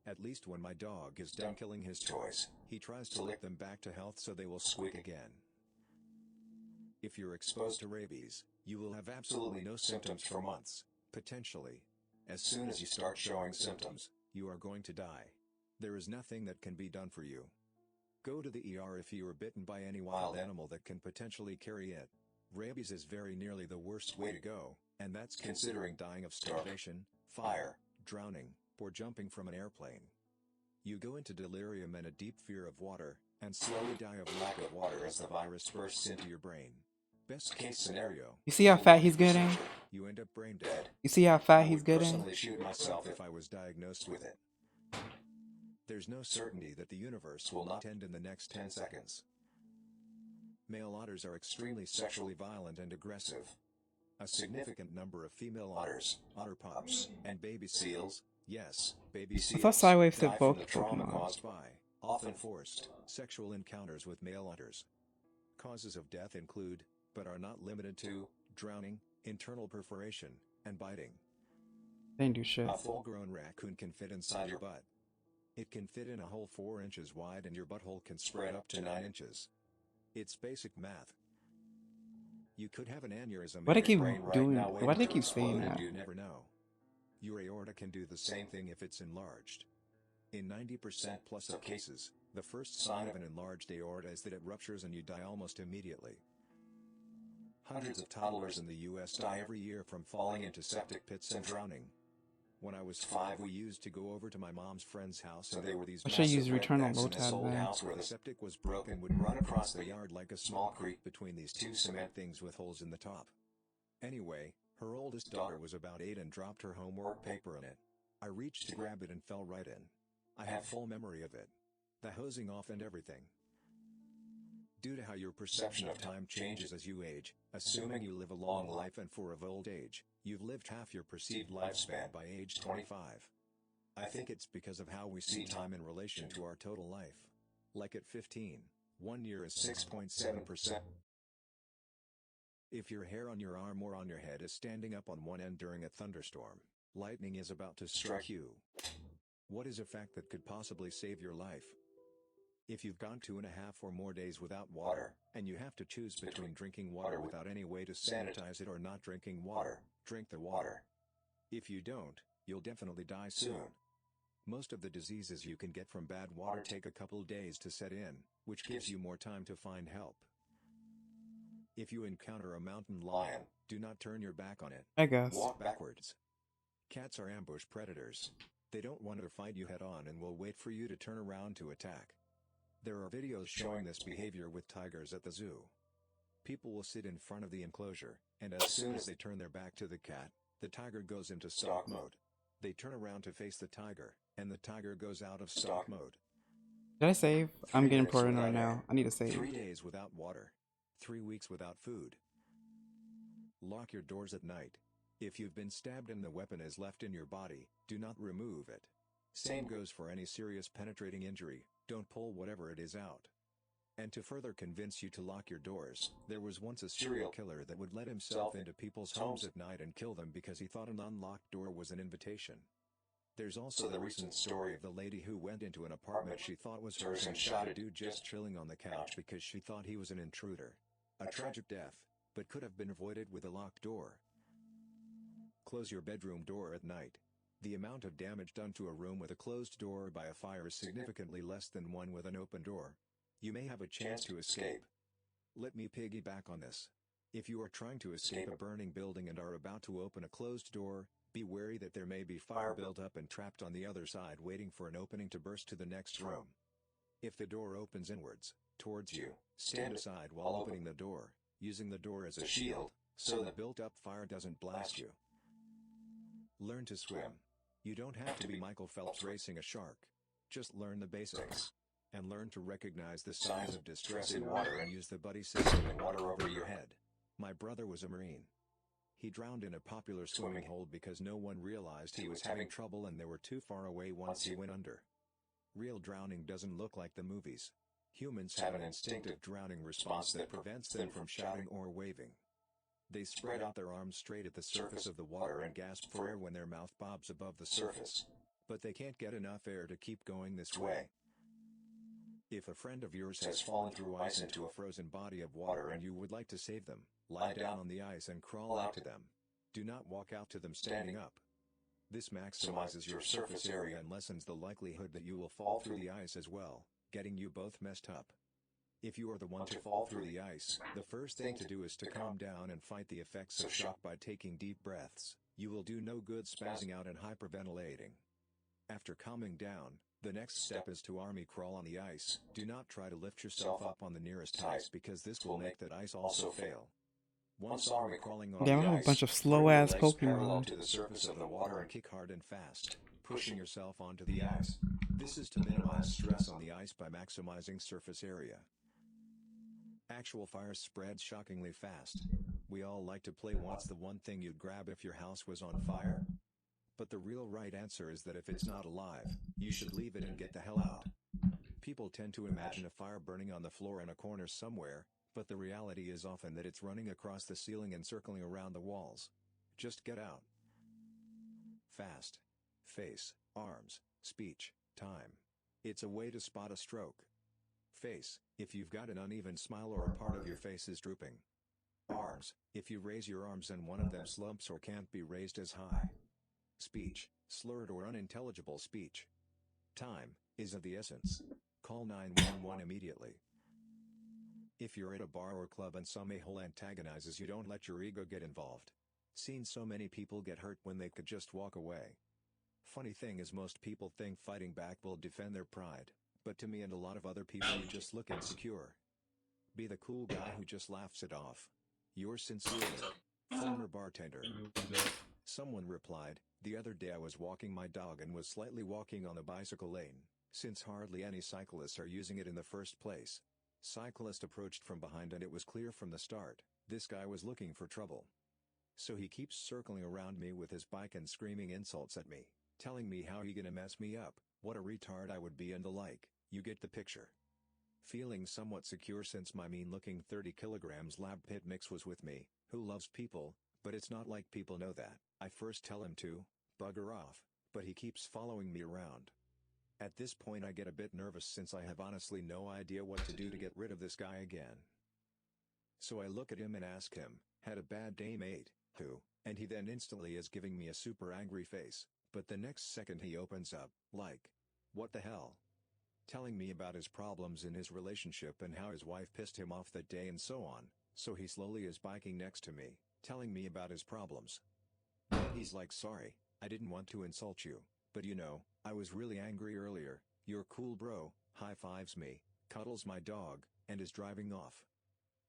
At least when my dog is done killing his toys, he tries to lick them back to health so they will squeak again. If you're exposed to rabies, you will have absolutely no symptoms for months, potentially. As soon as you start showing symptoms, you are going to die. There is nothing that can be done for you. Go to the ER if you are bitten by any wild animal that can potentially carry it. Rabies is very nearly the worst way to go, and that's considering dying of starvation, fire, drowning, or jumping from an airplane. You go into delirium and a deep fear of water, and slowly die of lack of water as the virus bursts into your brain. Best case scenario. You see how fat he's getting? You end up brain dead. You see how fat he's I would getting? personally shoot myself if I was diagnosed with it. There's no certainty that the universe will not end in the next 10 seconds. Male otters are extremely sexually violent and aggressive. A significant number of female otters, otter pups, and baby seals, yes, baby seals, I thought Sidewave die said from both the trauma Pokemon. caused by, often forced, sexual encounters with male otters. Causes of death include, but are not limited to, drowning, internal perforation, and biting. They didn't do shit. A full-grown raccoon can fit inside your butt. It can fit in a hole 4 inches wide and your butthole can spread up to 9 inches. It's basic math. You could have an aneurysm Why do in they your keep brain right doing? now Why waiting do they to keep saying explode, and that? you never know. Your aorta can do the same thing if it's enlarged. In 90% plus of cases, the first sign of an enlarged aorta is that it ruptures and you die almost immediately. Hundreds of toddlers in the US die every year from falling into septic pits and drowning. When I was 5, we used to go over to my mom's friend's house and they were these I should use massive red return on tanks low in this tab old then. house where the septic was broken would run across the yard like a small creek between these two cement things with holes in the top. Anyway, her oldest daughter was about 8 and dropped her homework paper in it. I reached to grab it and fell right in. I have full memory of it. The hosing off and everything. Due to how your perception of time changes as you age, assuming you live a long life and for of old age, you've lived half your perceived lifespan by age 25. I think it's because of how we see time in relation to our total life. Like at 15, 1 year is 6.7%. If your hair on your arm or on your head is standing up on one end during a thunderstorm, lightning is about to strike you. What is a fact that could possibly save your life? If you've gone 2.5 or more days without water, and you have to choose between drinking water without any way to sanitize it or not drinking water, drink the water. If you don't, you'll definitely die soon. Most of the diseases you can get from bad water take a couple days to set in, which gives you more time to find help. If you encounter a mountain lion, do not turn your back on it. I guess. Walk backwards. Cats are ambush predators. They don't want to fight you head on and will wait for you to turn around to attack. There are videos showing this behavior with tigers at the zoo. People will sit in front of the enclosure, and as soon as they turn their back to the cat, the tiger goes into stalk mode. They turn around to face the tiger, and the tiger goes out of stalk mode. Did I save? 3 I'm getting minutes poured in right without now. air. I need to save. 3 days without water. 3 weeks without food. Lock your doors at night. If you've been stabbed and the weapon is left in your body, do not remove it. Same goes for any serious penetrating injury, don't pull whatever it is out. And to further convince you to lock your doors, there was once a serial killer that would let himself into people's homes at night and kill them because he thought an unlocked door was an invitation. There's also the recent story of the lady who went into an apartment she thought was hers and shot a dude just chilling on the couch because she thought he was an intruder. A tragic death, but could have been avoided with a locked door. Close your bedroom door at night. The amount of damage done to a room with a closed door by a fire is significantly less than one with an open door. You may have a chance to escape. Let me piggyback on this. If you are trying to escape a burning building and are about to open a closed door, be wary that there may be fire built up and trapped on the other side waiting for an opening to burst to the next room. If the door opens inwards, towards you, stand aside while opening the door, using the door as a shield, so the built-up fire doesn't blast you. Learn to swim. You don't have to be Michael Phelps racing a shark. Just learn the basics. And learn to recognize the signs of distress in water and use the buddy system in water over your head. My brother was a Marine. He drowned in a popular swimming hole because no one realized he was having trouble and they were too far away once he went under. Real drowning doesn't look like the movies. Humans have an instinctive drowning response that prevents them from shouting or waving. They spread out their arms straight at the surface of the water and gasp for air when their mouth bobs above the surface. but they can't get enough air to keep going this way. If a friend of yours has fallen through ice into a frozen body of water and you would like to save them, lie down on the ice and crawl out to them. Do not walk out to them standing up. This maximizes your surface area and lessens the likelihood that you will fall through the ice as well, getting you both messed up. If you are the one to fall through the ice, the first thing to do is to calm down and fight the effects of shock by taking deep breaths. You will do no good spazzing out and hyperventilating. After calming down, the next step is to army crawl on the ice. Do not try to lift yourself up on the nearest ice because this will make that ice also fail. Once army crawling on the ice, a bunch of bring slow your ass legs parallel Pokemon. to the surface of the water and kick hard and fast, pushing yourself onto the ice. This is to minimize stress on the ice by maximizing surface area. Actual fire spreads shockingly fast. We all like to play what's the one thing you'd grab if your house was on fire? But the real right answer is that if it's not alive, you should leave it and get the hell out. People tend to imagine a fire burning on the floor in a corner somewhere, but the reality is often that it's running across the ceiling and circling around the walls. Just get out. Fast. Face, arms, speech, time. It's a way to spot a stroke. Face, if you've got an uneven smile or a part of your face is drooping. Arms, if you raise your arms and one of them slumps or can't be raised as high. Speech, slurred or unintelligible speech. Time is of the essence. Call 911 immediately. If you're at a bar or club and some a-hole antagonizes you, don't let your ego get involved. Seen so many people get hurt when they could just walk away. Funny thing is most people think fighting back will defend their pride, but to me and a lot of other people you just look insecure. Be the cool guy who just laughs it off. Yours sincerely, former bartender. Someone replied, the other day I was walking my dog and was slightly walking on the bicycle lane, since hardly any cyclists are using it in the first place. Cyclist approached from behind and it was clear from the start, this guy was looking for trouble. So he keeps circling around me with his bike and screaming insults at me, telling me how he gonna mess me up, what a retard I would be and the like. You get the picture. Feeling somewhat secure since my mean-looking 30 kilograms lab pit mix was with me, who loves people, but it's not like people know that. I first tell him to bugger off, but he keeps following me around. At this point I get a bit nervous since I have honestly no idea what to do to get rid of this guy again. So I look at him and ask him, had a bad day mate, who, and he then instantly is giving me a super angry face, but the next second he opens up, like, what the hell? Telling me about his problems in his relationship and how his wife pissed him off that day and so on, so he slowly is biking next to me, telling me about his problems. He's like, sorry, I didn't want to insult you, but you know, I was really angry earlier. You're cool bro, high fives me, cuddles my dog, and is driving off.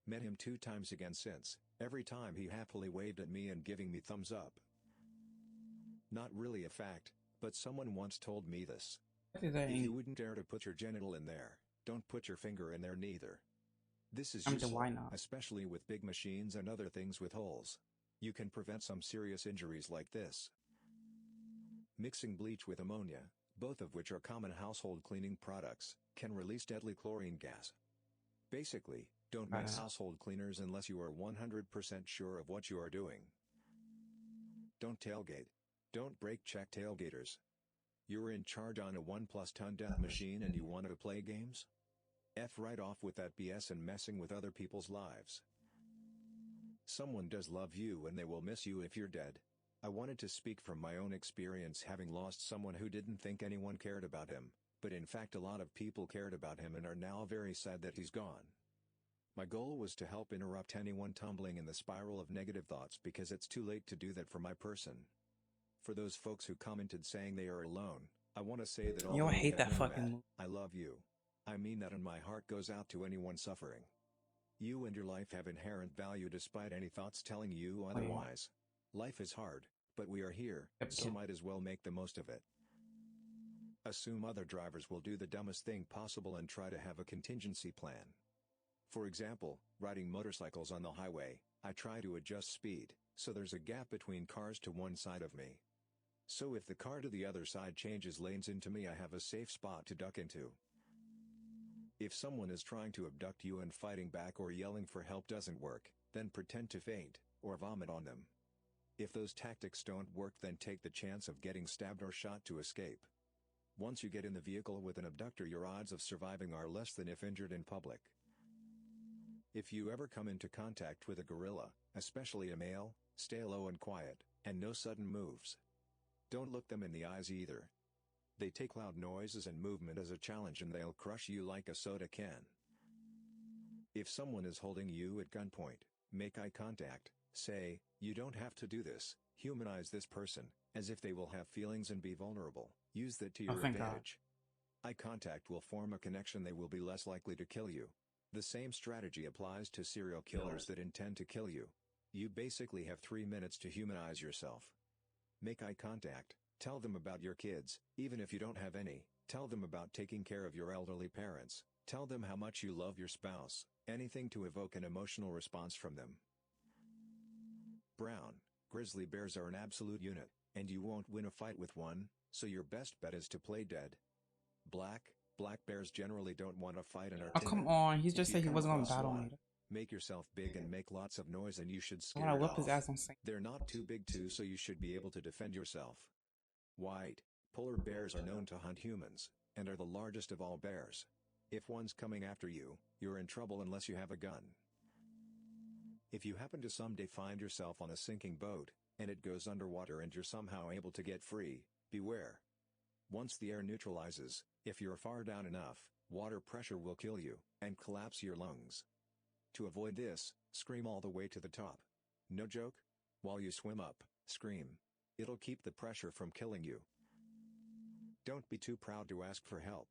Met him 2 times again since, every time he happily waved at me and giving me thumbs up. Not really a fact, but someone once told me this. If you wouldn't dare to put your genital in there, don't put your finger in there neither. This is useful, why not? especially with big machines and other things with holes. You can prevent some serious injuries like this. Mixing bleach with ammonia, both of which are common household cleaning products, can release deadly chlorine gas. Basically, don't mix household cleaners unless you are 100% sure of what you are doing. Don't tailgate. Don't brake check tailgaters. You're in charge on a 1+ ton death machine and you want to play games? F right off with that BS and messing with other people's lives. Someone does love you and they will miss you if you're dead. I wanted to speak from my own experience having lost someone who didn't think anyone cared about him, but in fact a lot of people cared about him and are now very sad that he's gone. My goal was to help interrupt anyone tumbling in the spiral of negative thoughts because it's too late to do that for my person. For those folks who commented saying they are alone, I want to say that Yo, I hate that know fucking. I love you. I mean that and my heart goes out to anyone suffering. You and your life have inherent value despite any thoughts telling you otherwise. Life is hard, but we are here, so might as well make the most of it. Assume other drivers will do the dumbest thing possible and try to have a contingency plan. For example, riding motorcycles on the highway, I try to adjust speed, so there's a gap between cars to one side of me. So if the car to the other side changes lanes into me, I have a safe spot to duck into. If someone is trying to abduct you and fighting back or yelling for help doesn't work, then pretend to faint, or vomit on them. If those tactics don't work, then take the chance of getting stabbed or shot to escape. Once you get in the vehicle with an abductor, your odds of surviving are less than if injured in public. If you ever come into contact with a gorilla, especially a male, stay low and quiet, and no sudden moves. Don't look them in the eyes either. They take loud noises and movement as a challenge, and they'll crush you like a soda can. If someone is holding you at gunpoint, make eye contact, say, "You don't have to do this," humanize this person, as if they will have feelings and be vulnerable. Use that to your advantage. Eye contact will form a connection. They will be less likely to kill you. The same strategy applies to serial killers that intend to kill you. You basically have 3 minutes to humanize yourself. Make eye contact, tell them about your kids, even if you don't have any, tell them about taking care of your elderly parents, tell them how much you love your spouse, anything to evoke an emotional response from them. Brown, grizzly bears are an absolute unit, and you won't win a fight with one, so your best bet is to play dead. Black bears generally don't want to fight and are timid. Oh, come on, he just said he wasn't going to battle me. Make yourself big and make lots of noise, and you should scare I it whip off. his ass on sync. They're not too big too, so you should be able to defend yourself. White, polar bears are known to hunt humans, and are the largest of all bears. If one's coming after you, you're in trouble unless you have a gun. If you happen to someday find yourself on a sinking boat, and it goes underwater and you're somehow able to get free, beware. Once the air neutralizes, if you're far down enough, water pressure will kill you, and collapse your lungs. To avoid this, scream all the way to the top. No joke? While you swim up, scream. It'll keep the pressure from killing you. Don't be too proud to ask for help.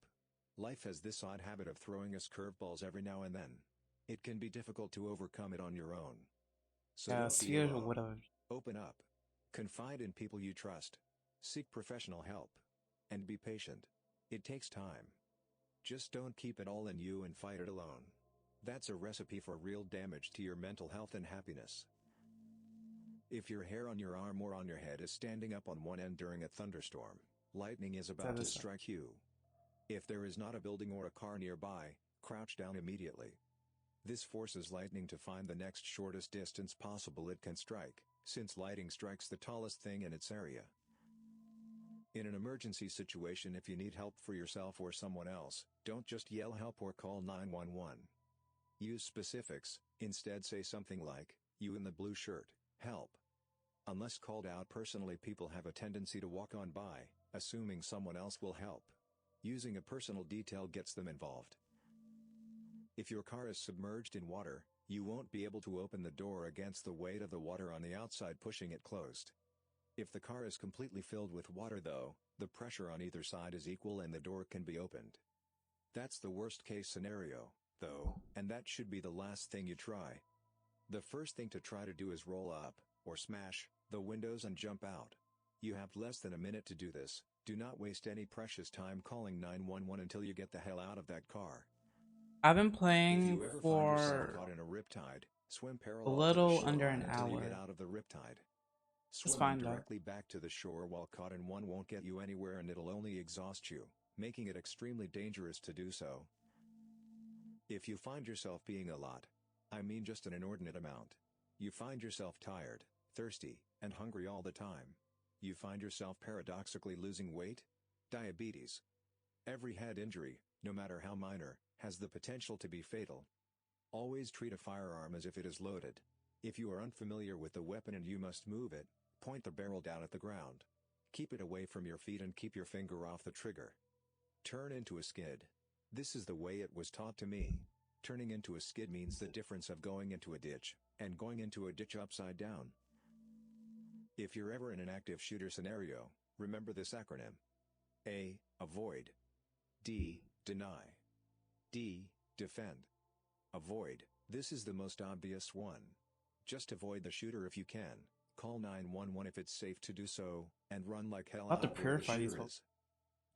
Life has this odd habit of throwing us curveballs every now and then. It can be difficult to overcome it on your own. So don't be alone. Whatever. Open up. Confide in people you trust. Seek professional help. And be patient. It takes time. Just don't keep it all in you and fight it alone. That's a recipe for real damage to your mental health and happiness. If your hair on your arm or on your head is standing up on one end during a thunderstorm, lightning is about to strike you. If there is not a building or a car nearby, crouch down immediately. This forces lightning to find the next shortest distance possible it can strike, since lightning strikes the tallest thing in its area. In an emergency situation, if you need help for yourself or someone else, don't just yell help or call 911. Use specifics. Instead say something like, "You in the blue shirt, help." Unless called out personally, people have a tendency to walk on by, assuming someone else will help. Using a personal detail gets them involved. If your car is submerged in water, you won't be able to open the door against the weight of the water on the outside pushing it closed. If the car is completely filled with water though, the pressure on either side is equal and the door can be opened. That's the worst case scenario, though, and that should be the last thing you try. The first thing to try to do is roll up, or smash, the windows and jump out. You have less than a minute to do this. Do not waste any precious time calling 911 until you get the hell out of that car. I've been playing if you ever for find yourself caught in a riptide, swim a parallel little to the under an shoreline until you get hour. out of the riptide. It's Swimming fine though. directly back to the shore while caught in one won't get you anywhere, and it'll only exhaust you, making it extremely dangerous to do so. If you find yourself peeing a lot, I mean just an inordinate amount. You find yourself tired, thirsty, and hungry all the time. You find yourself paradoxically losing weight? Diabetes. Every head injury, no matter how minor, has the potential to be fatal. Always treat a firearm as if it is loaded. If you are unfamiliar with the weapon and you must move it, point the barrel down at the ground. Keep it away from your feet and keep your finger off the trigger. Turn into a skid. This is the way it was taught to me. Turning into a skid means the difference of going into a ditch, and going into a ditch upside down. If you're ever in an active shooter scenario, remember this acronym. A. Avoid. D. Deny. D. Defend. Avoid. This is the most obvious one. Just avoid the shooter if you can. Call 911 if it's safe to do so, and run like hell out where the shooter is.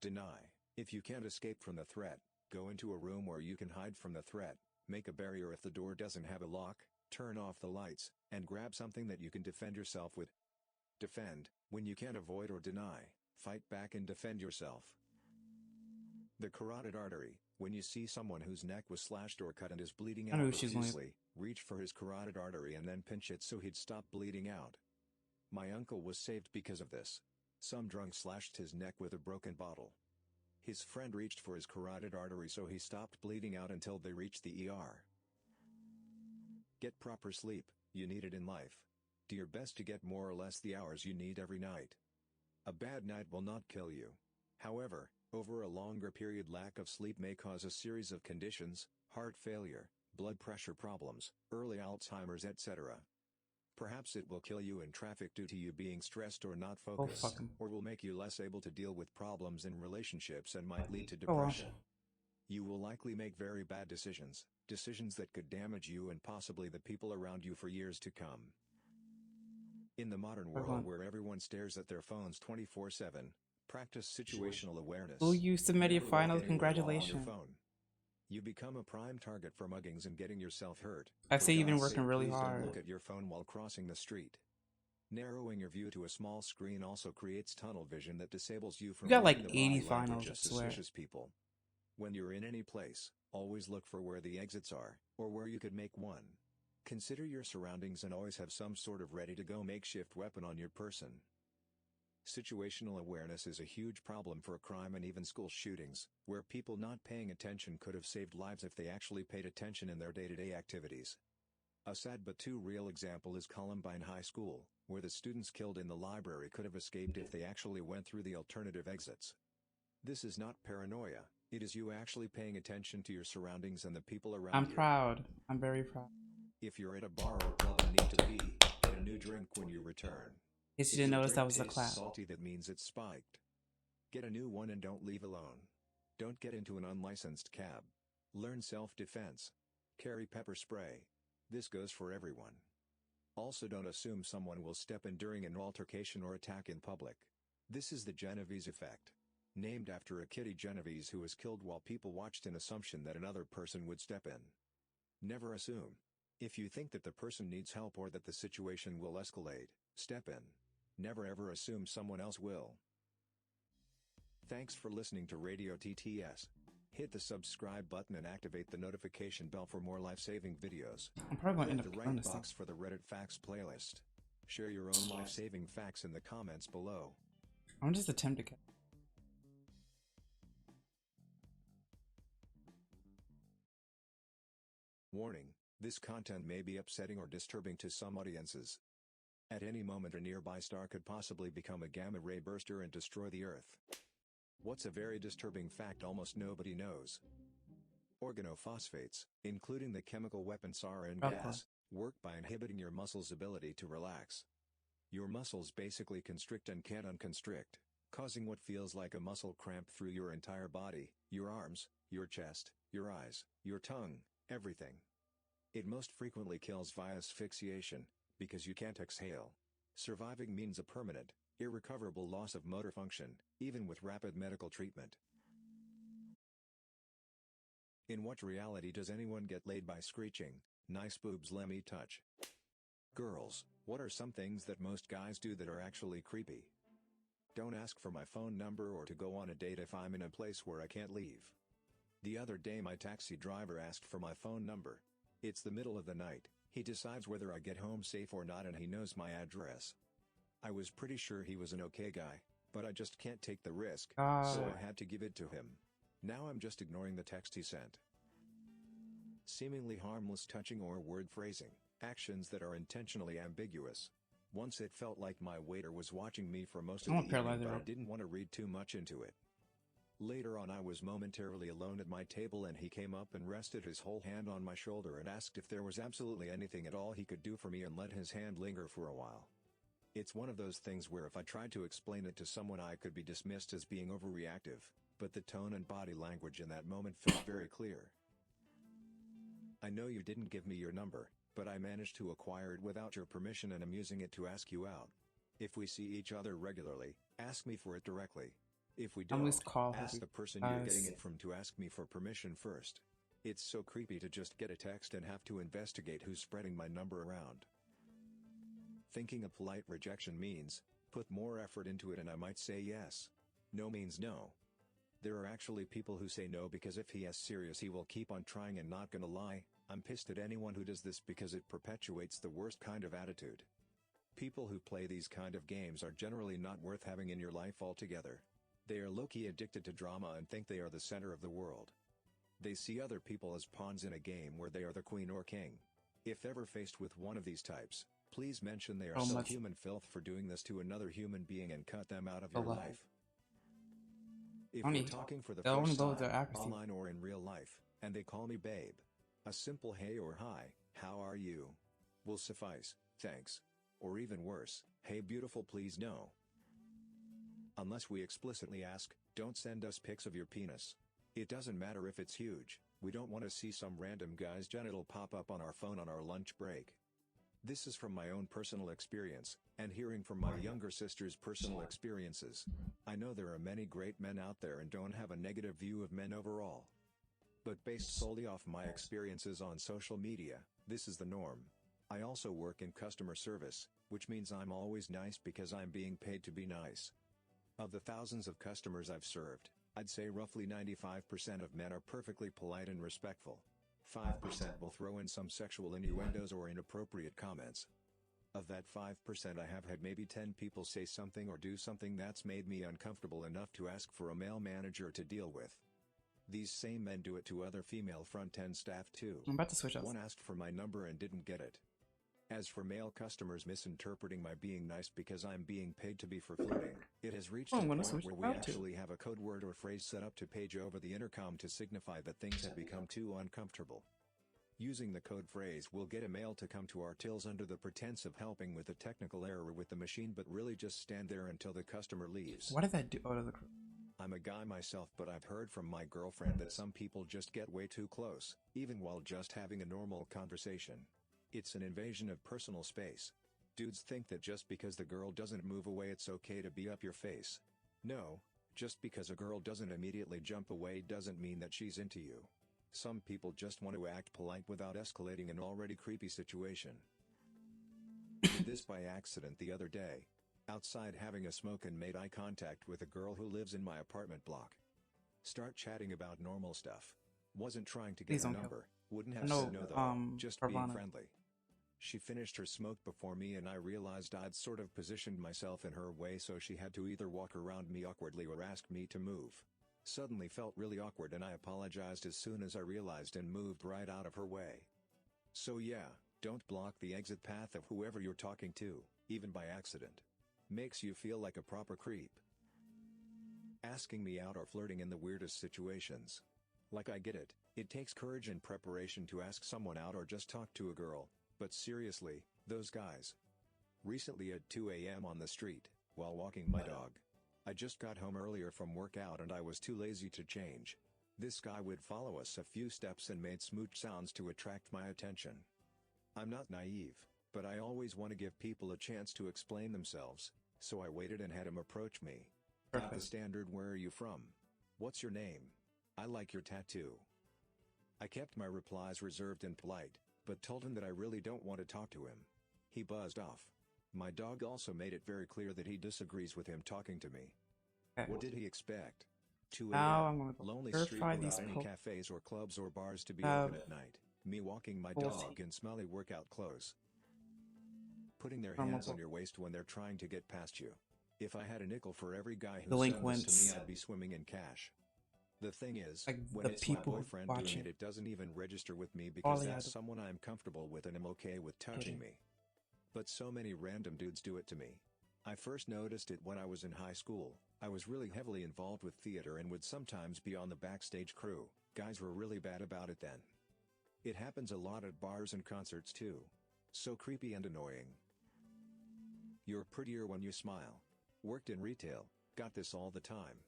Deny. If you can't escape from the threat, go into a room where you can hide from the threat, make a barrier if the door doesn't have a lock, turn off the lights, and grab something that you can defend yourself with. Defend. When you can't avoid or deny, fight back and defend yourself. The carotid artery. When you see someone whose neck was slashed or cut and is bleeding out profusely, reach for his carotid artery and then pinch it so he'd stop bleeding out. My uncle was saved because of this. Some drunk slashed his neck with a broken bottle. His friend reached for his carotid artery so he stopped bleeding out until they reached the ER. Get proper sleep, you need it in life. Do your best to get more or less the hours you need every night. A bad night will not kill you. However, over a longer period lack of sleep may cause a series of conditions, heart failure, blood pressure problems, early Alzheimer's etc. Perhaps it will kill you in traffic due to you being stressed or not focused, or will make you less able to deal with problems in relationships and might lead to depression. You will likely make very bad decisions that could damage you and possibly the people around you for years to come. In the modern world where everyone stares at their phones 24/7, practice situational awareness. Oh, you submitted your final, congratulations. You become a prime target for muggings and getting yourself hurt. I say you've been working really please hard. Don't look at your phone while crossing the street. Narrowing your view to a small screen also creates tunnel vision that disables you from You got like reading the 80 body language finals, of I swear. suspicious people. When you're in any place, always look for where the exits are, or where you could make one. Consider your surroundings and always have some sort of ready-to-go makeshift weapon on your person. Situational awareness is a huge problem for crime and even school shootings, where people not paying attention could have saved lives if they actually paid attention in their day-to-day activities. A sad but too real example is Columbine High School, where the students killed in the library could have escaped if they actually went through the alternative exits. This is not paranoia, it is you actually paying attention to your surroundings and the people around you. I'm proud. I'm very proud. If you're at a bar or club and need to pee, get a new drink when you return. In case you didn't notice, that was a If clap. salty, that means it's spiked. Get a new one and don't leave alone. Don't get into an unlicensed cab. Learn self-defense. Carry pepper spray. This goes for everyone. Also, don't assume someone will step in during an altercation or attack in public. This is the Genovese effect. Named after a Kitty Genovese who was killed while people watched in assumption that another person would step in. Never assume. If you think that the person needs help or that the situation will escalate, step in. Never ever assume someone else will. Thanks for listening to Radio TTS. Hit the subscribe button and activate the notification bell for more life-saving videos. I'm probably going to end Hit the up right box for the Reddit Facts playlist. Share your own life-saving facts in the comments below. I'm just attempting to. Warning, this content may be upsetting or disturbing to some audiences. At any moment a nearby star could possibly become a gamma-ray burster and destroy the Earth. What's a very disturbing fact almost nobody knows? Organophosphates, including the chemical weapon sarin gas, work by inhibiting your muscles' ability to relax. Your muscles basically constrict and can't unconstrict, causing what feels like a muscle cramp through your entire body, your arms, your chest, your eyes, your tongue, everything. It most frequently kills via asphyxiation, because you can't exhale. Surviving means a permanent, irrecoverable loss of motor function, even with rapid medical treatment. In what reality does anyone get laid by screeching, "Nice boobs, let me touch"? Girls, what are some things that most guys do that are actually creepy? Don't ask for my phone number or to go on a date if I'm in a place where I can't leave. The other day my taxi driver asked for my phone number. It's the middle of the night, he decides whether I get home safe or not and he knows my address. I was pretty sure he was an okay guy, but I just can't take the risk, so I had to give it to him. Now I'm just ignoring the text he sent. Seemingly harmless touching or word phrasing, actions that are intentionally ambiguous. Once it felt like my waiter was watching me for most of the evening, but I didn't want to read too much into it. Later on I was momentarily alone at my table and he came up and rested his whole hand on my shoulder and asked if there was absolutely anything at all he could do for me and let his hand linger for a while. It's one of those things where if I tried to explain it to someone I could be dismissed as being overreactive, but the tone and body language in that moment felt very clear. I know you didn't give me your number, but I managed to acquire it without your permission and I'm using it to ask you out. If we see each other regularly, ask me for it directly. If we don't, ask the person you're getting it from to ask me for permission first. It's so creepy to just get a text and have to investigate who's spreading my number around. Thinking a polite rejection means, put more effort into it and I might say yes. No means no. There are actually people who say no because if he is serious he will keep on trying and not gonna lie, I'm pissed at anyone who does this because it perpetuates the worst kind of attitude. People who play these kind of games are generally not worth having in your life altogether. They are low-key addicted to drama and think they are the center of the world. They see other people as pawns in a game where they are the queen or king. If ever faced with one of these types, please mention they are human filth for doing this to another human being and cut them out of your life. If we're talking for the first time, online or in real life, and they call me babe, a simple hey or hi, how are you, will suffice, thanks. Or even worse, hey beautiful please no. Unless we explicitly ask, don't send us pics of your penis. It doesn't matter if it's huge, we don't want to see some random guy's genital pop up on our phone on our lunch break. This is from my own personal experience, and hearing from my younger sister's personal experiences. I know there are many great men out there and don't have a negative view of men overall. But based solely off my experiences on social media, this is the norm. I also work in customer service, which means I'm always nice because I'm being paid to be nice. Of the thousands of customers I've served, I'd say roughly 95% of men are perfectly polite and respectful. 5% will throw in some sexual innuendos or inappropriate comments. Of that 5% I have had maybe 10 people say something or do something that's made me uncomfortable enough to ask for a male manager to deal with. These same men do it to other female front-end staff too. I'm about to switch up. One asked for my number and didn't get it. As for male customers misinterpreting my being nice because I'm being paid to be for flirting, it has reached a point where we actually have a code word or phrase set up to page over the intercom to signify that things have become too uncomfortable. Using the code phrase will get a male to come to our tills under the pretense of helping with a technical error with the machine but really just stand there until the customer leaves. What did that do? Oh, I'm a guy myself, but I've heard from my girlfriend that some people just get way too close, even while just having a normal conversation. It's an invasion of personal space. Dudes think that just because the girl doesn't move away it's okay to be up your face. No, just because a girl doesn't immediately jump away doesn't mean that she's into you. Some people just want to act polite without escalating an already creepy situation. Did this by accident the other day. Outside having a smoke and made eye contact with a girl who lives in my apartment block. Start chatting about normal stuff. Wasn't trying to get a number, wouldn't have said no though, just being friendly. She finished her smoke before me and I realized I'd sort of positioned myself in her way, so she had to either walk around me awkwardly or ask me to move. Suddenly felt really awkward and I apologized as soon as I realized and moved right out of her way. So yeah, don't block the exit path of whoever you're talking to, even by accident. Makes you feel like a proper creep. Asking me out or flirting in the weirdest situations. Like I get it, it takes courage and preparation to ask someone out or just talk to a girl, but seriously, those guys. Recently at 2 a.m. on the street, while walking my dog. I just got home earlier from workout and I was too lazy to change. This guy would follow us a few steps and made smooch sounds to attract my attention. I'm not naive, but I always want to give people a chance to explain themselves, so I waited and had him approach me. Got the standard "where are you from? What's your name? I like your tattoo." I kept my replies reserved and polite, but told him that I really don't want to talk to him. He buzzed off. My dog also made it very clear that he disagrees with him talking to me. Okay. What did he expect? 2 Now I'm a.m. gonna Lonely street without any cafes or clubs or bars to be open at night. Me walking my dog in smelly workout clothes. Putting their hands on your waist when they're trying to get past you. If I had a nickel for every guy who said this to me, I'd be swimming in cash. The thing is, like when it's my boyfriend doing it, it doesn't even register with me because that's someone I'm comfortable with and I'm okay with touching me. But so many random dudes do it to me. I first noticed it when I was in high school. I was really heavily involved with theater and would sometimes be on the backstage crew. Guys were really bad about it then. It happens a lot at bars and concerts too. So creepy and annoying. You're prettier when you smile. Worked in retail, got this all the time.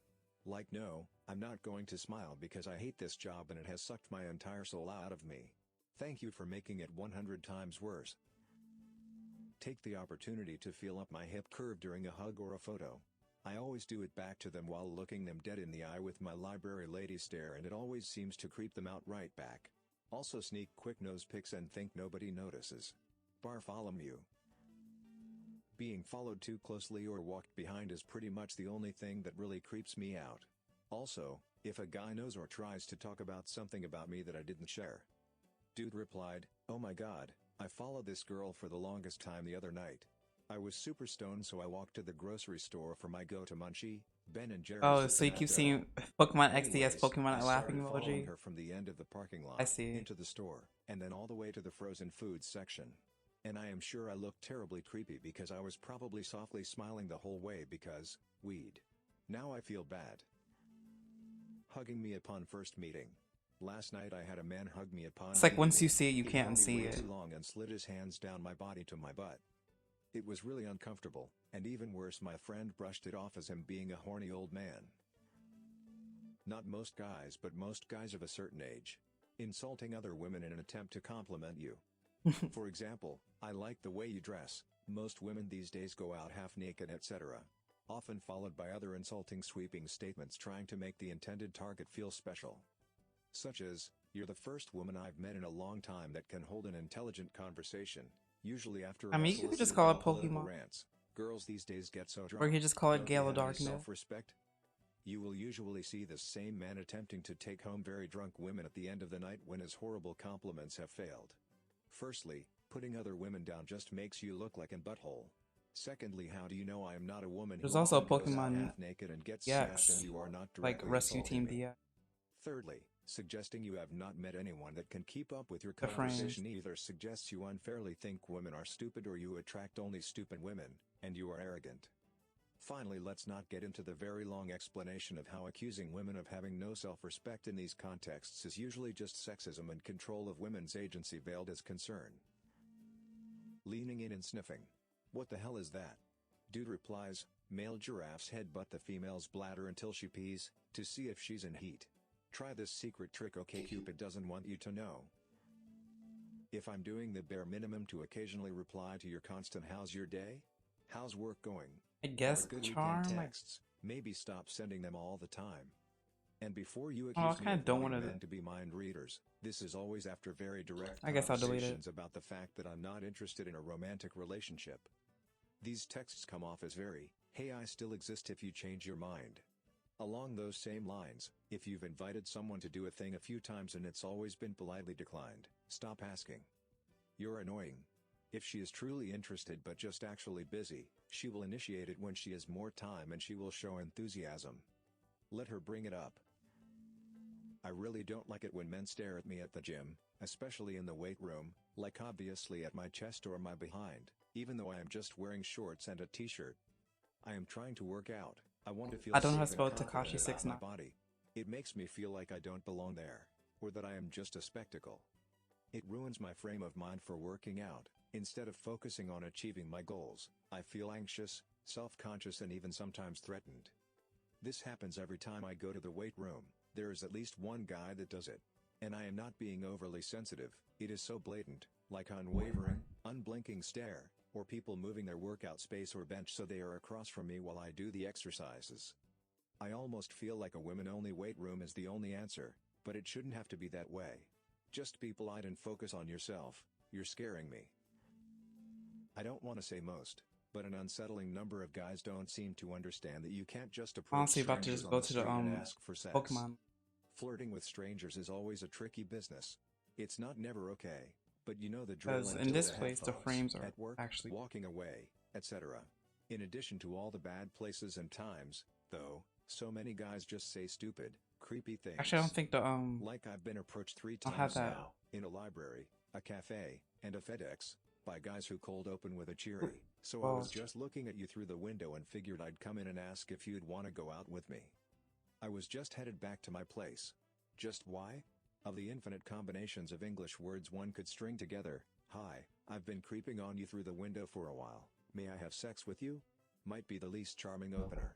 Like no, I'm not going to smile because I hate this job and it has sucked my entire soul out of me. Thank you for making it 100 times worse. Take the opportunity to feel up my hip curve during a hug or a photo. I always do it back to them while looking them dead in the eye with my library lady stare, and it always seems to creep them out right back. Also sneak quick nose pics and think nobody notices. Bartholomew. Being followed too closely or walked behind is pretty much the only thing that really creeps me out. Also, if a guy knows or tries to talk about something about me that I didn't share. Dude replied, "Oh my god, I followed this girl for the longest time the other night. I was super stoned, so I walked to the grocery store for my go-to munchie, Ben and Jerry's Oh, with so you the keep dough. seeing Pokemon XD as Anyways, Pokemon I laughing started following emoji. her from the end of the parking I lot, see. into the store, and then all the way to the frozen foods section. And I am sure I looked terribly creepy because I was probably softly smiling the whole way because, weed. Now I feel bad. Hugging me upon first meeting. Last night I had a man hug me upon It's like meeting once me. you see it, you He can't held me see way it. too long and slid his hands down my body to my butt. It was really uncomfortable, and even worse, my friend brushed it off as him being a horny old man. Not most guys, but most guys of a certain age. Insulting other women in an attempt to compliment you. For example, I like the way you dress. Most women these days go out half naked, etc. Often followed by other insulting sweeping statements trying to make the intended target feel special. Such as, you're the first woman I've met in a long time that can hold an intelligent conversation, usually after I mean, you could just call it political Pokemon. rants. Girls these days get so drunk. Or you could just call it Don't they Gale have any Darkness. self-respect? You will usually see this same man attempting to take home very drunk women at the end of the night when his horrible compliments have failed. Firstly, putting other women down just makes you look like an butthole. Secondly, how do you know I am not a woman There's who also a often goes out Pokemon half naked and gets EX, smashed and you are not like directly Rescue assaulting Team me? DX. Thirdly, suggesting you have not met anyone that can keep up with your The frames. conversation either suggests you unfairly think women are stupid or you attract only stupid women, and you are arrogant. Finally, let's not get into the very long explanation of how accusing women of having no self-respect in these contexts is usually just sexism and control of women's agency veiled as concern. Leaning in and sniffing. What the hell is that? Dude replies, male giraffes headbutt the female's bladder until she pees, to see if she's in heat. Try this secret trick OkCupid doesn't want you to know. If I'm doing the bare minimum to occasionally reply to your constant "how's your day? How's work going? I guess Have a good charm. weekend" Like, texts, maybe stop sending them all the time. And before you oh, I accuse me kind of of don't wanting want men to be mind readers, this is always after very direct I guess I'll delete it. conversations about the fact that I'm not interested in a romantic relationship. These texts come off as very, "Hey, I still exist if you change your mind." Along those same lines, if you've invited someone to do a thing a few times and it's always been politely declined, stop asking. You're annoying. If she is truly interested but just actually busy, she will initiate it when she has more time and she will show enthusiasm. Let her bring it up. I really don't like it when men stare at me at the gym, especially in the weight room, like obviously at my chest or my behind, even though I am just wearing shorts and a t-shirt. I am trying to work out. I want to feel I don't know how to safe spell and confident Takashi about 6 my 9. body. It makes me feel like I don't belong there, or that I am just a spectacle. It ruins my frame of mind for working out. Instead of focusing on achieving my goals, I feel anxious, self-conscious and even sometimes threatened. This happens every time I go to the weight room. There is at least one guy that does it. And I am not being overly sensitive, it is so blatant, like unwavering, unblinking stare, or people moving their workout space or bench so they are across from me while I do the exercises. I almost feel like a women-only weight room is the only answer, but it shouldn't have to be that way. Just be polite and focus on yourself. You're scaring me. I don't want to say most, but an unsettling number of guys don't seem to understand that you can't just approach Honestly, about to strangers just on go the to the street and ask for sex. Pokemon. Flirting with strangers is always a tricky business. It's not never okay, but you know the drill. Because in until this the place, the headphones, frames are at work, actually. walking away, etc. In addition to all the bad places and times, though, so many guys just say stupid, creepy things. Actually, I don't think the Like I've been approached 3 I'll have times that. now, in a library, a cafe, and a FedEx, by guys who cold open with a cheery, "So I was just looking at you through the window and figured I'd come in and ask if you'd want to go out with me. I was just headed back to my place." Just why? Of the infinite combinations of English words one could string together, "Hi, I've been creeping on you through the window for a while, may I have sex with you?" might be the least charming opener.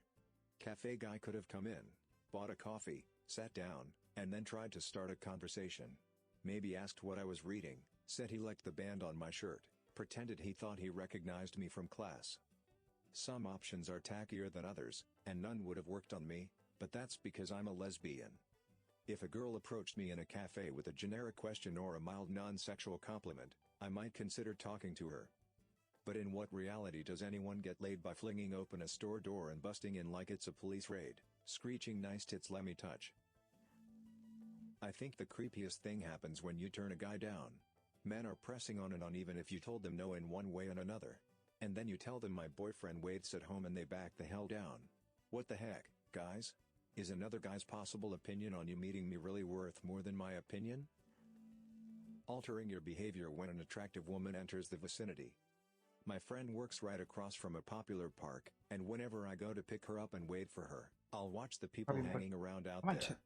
Cafe guy could have come in, bought a coffee, sat down, and then tried to start a conversation. Maybe asked what I was reading, said he liked the band on my shirt, pretended he thought he recognized me from class. Some options are tackier than others, and none would have worked on me, but that's because I'm a lesbian. If a girl approached me in a cafe with a generic question or a mild non-sexual compliment, I might consider talking to her. But in what reality does anyone get laid by flinging open a store door and busting in like it's a police raid, screeching "Nice tits, let me touch"? I think the creepiest thing happens when you turn a guy down. Men are pressing on and on even if you told them no in one way and another. And then you tell them my boyfriend waits at home and they back the hell down. What the heck, guys? Is another guy's possible opinion on you meeting me really worth more than my opinion? Altering your behavior when an attractive woman enters the vicinity. My friend works right across from a popular park, and whenever I go to pick her up and wait for her, I'll watch the people hanging around out there.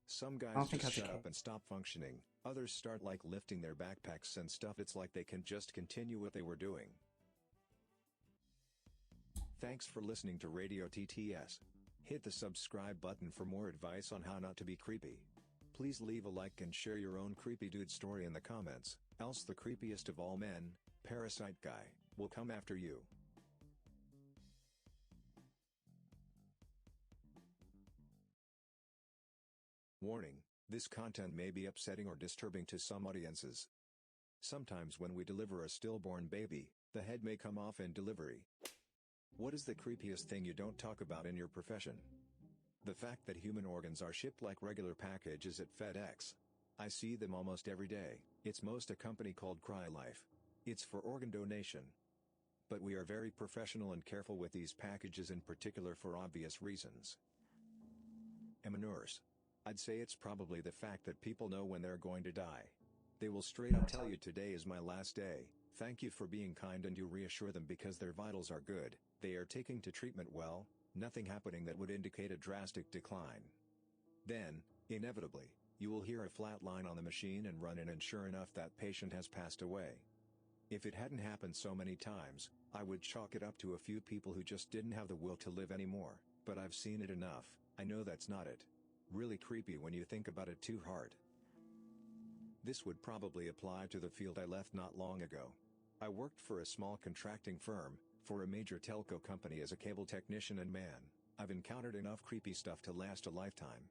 Some guys just shut up and stop functioning, others start like lifting their backpacks and stuff. It's like they can just continue what they were doing. Thanks for listening to Radio TTS. Hit the subscribe button for more advice on how not to be creepy. Please leave a like and share your own creepy dude story in the comments, else the creepiest of all men, Parasite Guy, will come after you. Warning, this content may be upsetting or disturbing to some audiences. Sometimes when we deliver a stillborn baby, the head may come off in delivery. What is the creepiest thing you don't talk about in your profession? The fact that human organs are shipped like regular packages at FedEx. I see them almost every day. It's most a company called CryLife. It's for organ donation. But we are very professional and careful with these packages, in particular for obvious reasons. I'm a nurse. I'd say it's probably the fact that people know when they're going to die. They will straight up tell you today is my last day, thank you for being kind, and you reassure them because their vitals are good, they are taking to treatment well, nothing happening that would indicate a drastic decline. Then, inevitably, you will hear a flat line on the machine and run in, and sure enough that patient has passed away. If it hadn't happened so many times, I would chalk it up to a few people who just didn't have the will to live anymore, but I've seen it enough, I know that's not it. Really creepy when you think about it too hard. This would probably apply to the field I left not long ago. I worked for a small contracting firm, for a major telco company as a cable technician, and man, I've encountered enough creepy stuff to last a lifetime.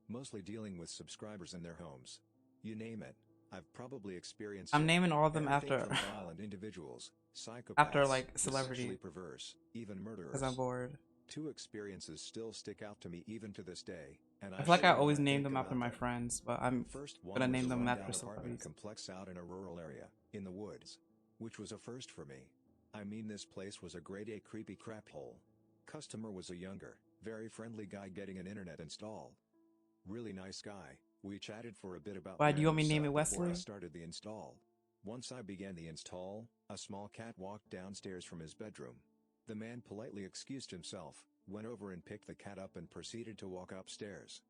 Mostly dealing with subscribers in their homes. You name it, I've probably experienced I'm naming all of them after from violent individuals, psychopaths, after like celebrity, sexually perverse, even murderers. because I'm bored. Two experiences still stick out to me even to this day, and I feel like I always name them after my friends, but I'm gonna name them after celebrities. Complex out in a rural area, in the woods, which was a first for me. I mean, this place was a grade A creepy crap hole. Customer was a younger, very friendly guy getting an internet install. Really nice guy. We chatted for a bit about Why do you want me to name it Wesley? Before I started the install. Once I began the install, a small cat walked downstairs from his bedroom. The man politely excused himself, went over and picked the cat up and proceeded to walk upstairs.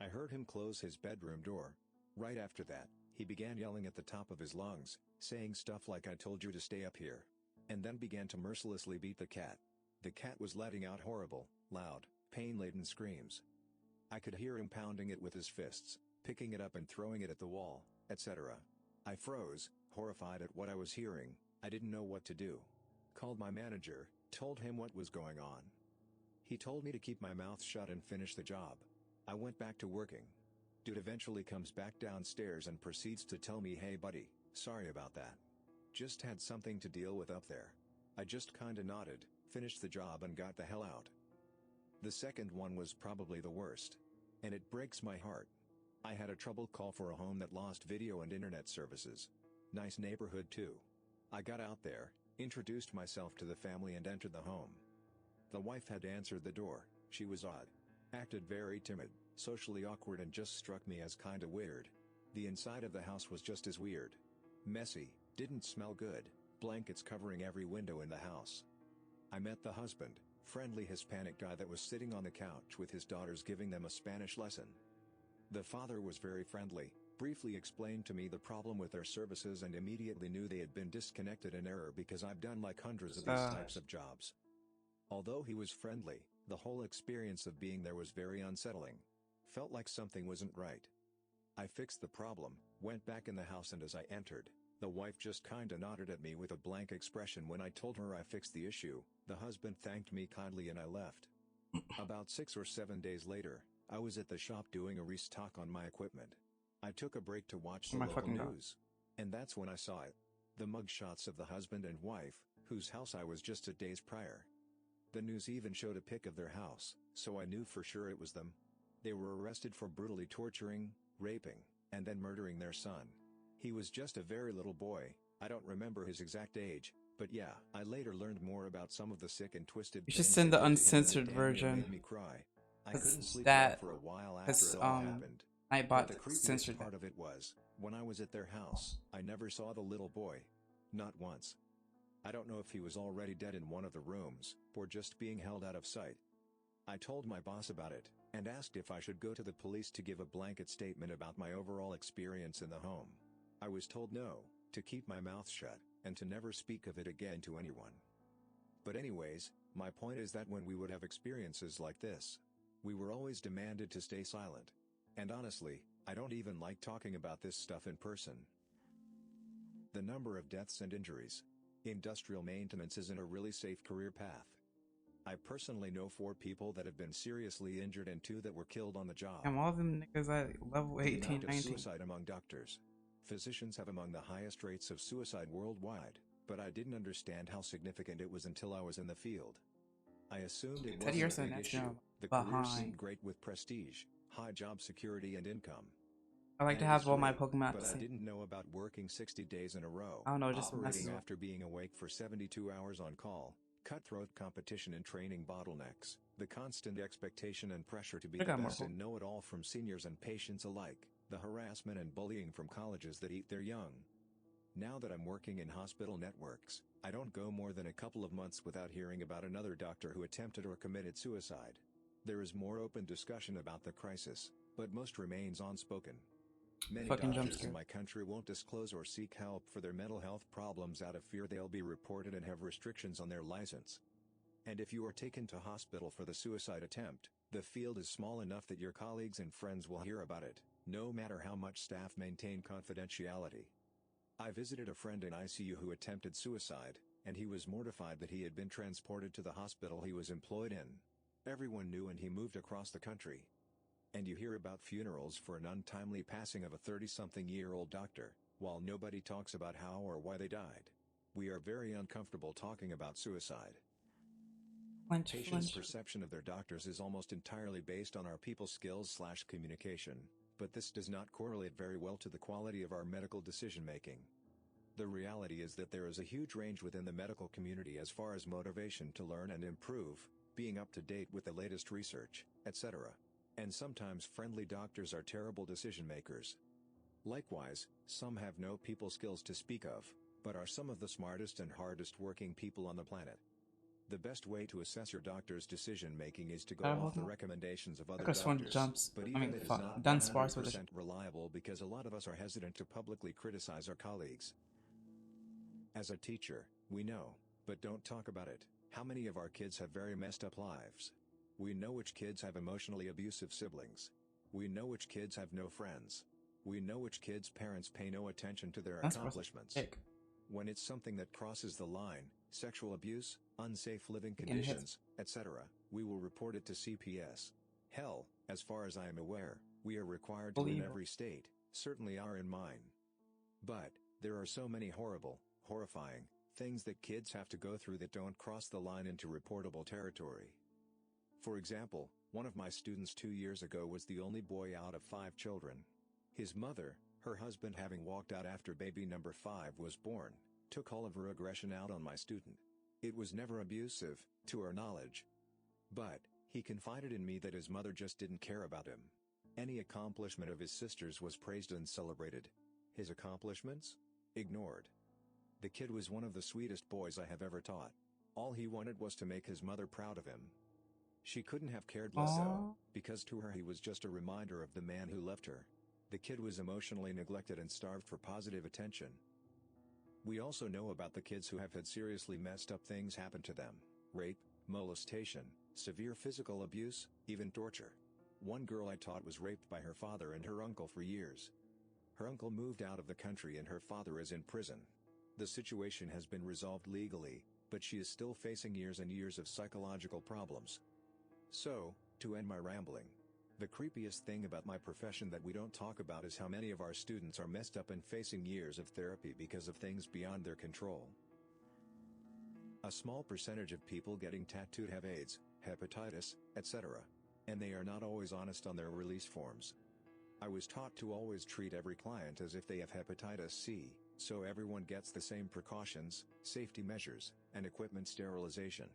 I heard him close his bedroom door. Right after that, he began yelling at the top of his lungs, saying stuff like "I told you to stay up here," and then began to mercilessly beat the cat. The cat was letting out horrible, loud, pain-laden screams. I could hear him pounding it with his fists, picking it up and throwing it at the wall, etc. I froze, horrified at what I was hearing. I didn't know what to do. Called my manager, told him what was going on. He told me to keep my mouth shut and finish the job. I went back to working. Dude eventually comes back downstairs and proceeds to tell me, "Hey buddy, sorry about that. Just had something to deal with up there." I just kinda nodded, finished the job and got the hell out. The second one was probably the worst. And it breaks my heart. I had a trouble call for a home that lost video and internet services. Nice neighborhood too. I got out there, introduced myself to the family and entered the home. The wife had answered the door. She was odd. Acted very timid, socially awkward, and just struck me as kinda weird. The inside of the house was just as weird. Messy, didn't smell good, blankets covering every window in the house. I met the husband, friendly Hispanic guy that was sitting on the couch with his daughters giving them a Spanish lesson. The father was very friendly, briefly explained to me the problem with their services and immediately knew they had been disconnected in error because I've done like hundreds of these types of jobs. Although he was friendly, the whole experience of being there was very unsettling. Felt like something wasn't right. I fixed the problem, went back in the house, and as I entered, the wife just kinda nodded at me with a blank expression. When I told her I fixed the issue, the husband thanked me kindly and I left. About 6 or 7 days later, I was at the shop doing a restock on my equipment. I took a break to watch the local news. And that's when I saw it. The mugshots of the husband and wife, whose house I was just 2 days prior. The news even showed a pic of their house, so I knew for sure it was them. They were arrested for brutally torturing, raping, and then murdering their son. He was just a very little boy. I don't remember his exact age, But yeah, I later learned more about some of the sick and twisted You should things send they the did to him, and it uncensored damn near version. made me cry. I couldn't sleep well That for a while after because it all happened. I But bought the creepiest censored that. part of it was, when I was at their house, I never saw the little boy. Not once. I don't know if he was already dead in one of the rooms, or just being held out of sight. I told my boss about it, and asked if I should go to the police to give a blanket statement about my overall experience in the home. I was told no, to keep my mouth shut, and to never speak of it again to anyone. But anyways, my point is that when we would have experiences like this, we were always demanded to stay silent. And honestly, I don't even like talking about this stuff in person. The number of deaths and injuries. Industrial maintenance isn't a really safe career path. I personally know 4 people that have been seriously injured and 2 that were killed on the job. And all of them niggas at level The 18, amount of 19. suicide among doctors. Physicians have among the highest rates of suicide worldwide, but I didn't understand how significant it was until I was in the field. I assumed it wasn't a big issue. The career seemed great with prestige, high job security and income. I like to have all my Pokemon. But I didn't know about working 60 days in a row, I don't know, just operating after being awake for 72 hours on call, cutthroat competition and training bottlenecks, the constant expectation and pressure to be the best and know-it-all from seniors and patients alike, the harassment and bullying from colleges that eat their young. Now that I'm working in hospital networks, I don't go more than a couple of months without hearing about another doctor who attempted or committed suicide. There is more open discussion about the crisis, but most remains unspoken. Many doctors in my country won't disclose or seek help for their mental health problems out of fear they'll be reported and have restrictions on their license. And if you are taken to hospital for the suicide attempt, the field is small enough that your colleagues and friends will hear about it, no matter how much staff maintain confidentiality. I visited a friend in ICU who attempted suicide, and he was mortified that he had been transported to the hospital he was employed in. Everyone knew and he moved across the country. And you hear about funerals for an untimely passing of a 30-something-year-old doctor, while nobody talks about how or why they died. We are very uncomfortable talking about suicide. Patients' perception of their doctors is almost entirely based on our people skills/communication, but this does not correlate very well to the quality of our medical decision-making. The reality is that there is a huge range within the medical community as far as motivation to learn and improve, being up to date with the latest research, etc. And sometimes friendly doctors are terrible decision makers. Likewise, some have no people skills to speak of, but are some of the smartest and hardest working people on the planet. The best way to assess your doctor's decision making is to go off the recommendations of other doctors, but even it is not 100% reliable because a lot of us are hesitant to publicly criticize our colleagues. As a teacher, we know, but don't talk about it, how many of our kids have very messed up lives. We know which kids have emotionally abusive siblings. We know which kids have no friends. We know which kids' parents pay no attention to their accomplishments. When it's something that crosses the line, sexual abuse, unsafe living conditions, etc., we will report it to CPS. Hell, as far as I am aware, we are required to in every state, certainly are in mine. But, there are so many horrible, horrifying, things that kids have to go through that don't cross the line into reportable territory. For example, one of my students 2 years ago was the only boy out of 5 children. His mother, her husband having walked out after baby number 5 was born, took all of her aggression out on my student. It was never abusive, to our knowledge. But, he confided in me that his mother just didn't care about him. Any accomplishment of his sisters was praised and celebrated. His accomplishments? Ignored. The kid was one of the sweetest boys I have ever taught. All he wanted was to make his mother proud of him. She couldn't have cared less so, because to her he was just a reminder of the man who left her. The kid was emotionally neglected and starved for positive attention. We also know about the kids who have had seriously messed up things happen to them: rape, molestation, severe physical abuse, even torture. One girl I taught was raped by her father and her uncle for years. Her uncle moved out of the country and her father is in prison. The situation has been resolved legally, but she is still facing years and years of psychological problems. So, to end my rambling, the creepiest thing about my profession that we don't talk about is how many of our students are messed up and facing years of therapy because of things beyond their control. A small percentage of people getting tattooed have AIDS, hepatitis, etc. And they are not always honest on their release forms. I was taught to always treat every client as if they have hepatitis C. so everyone gets the same precautions, safety measures, and equipment sterilization.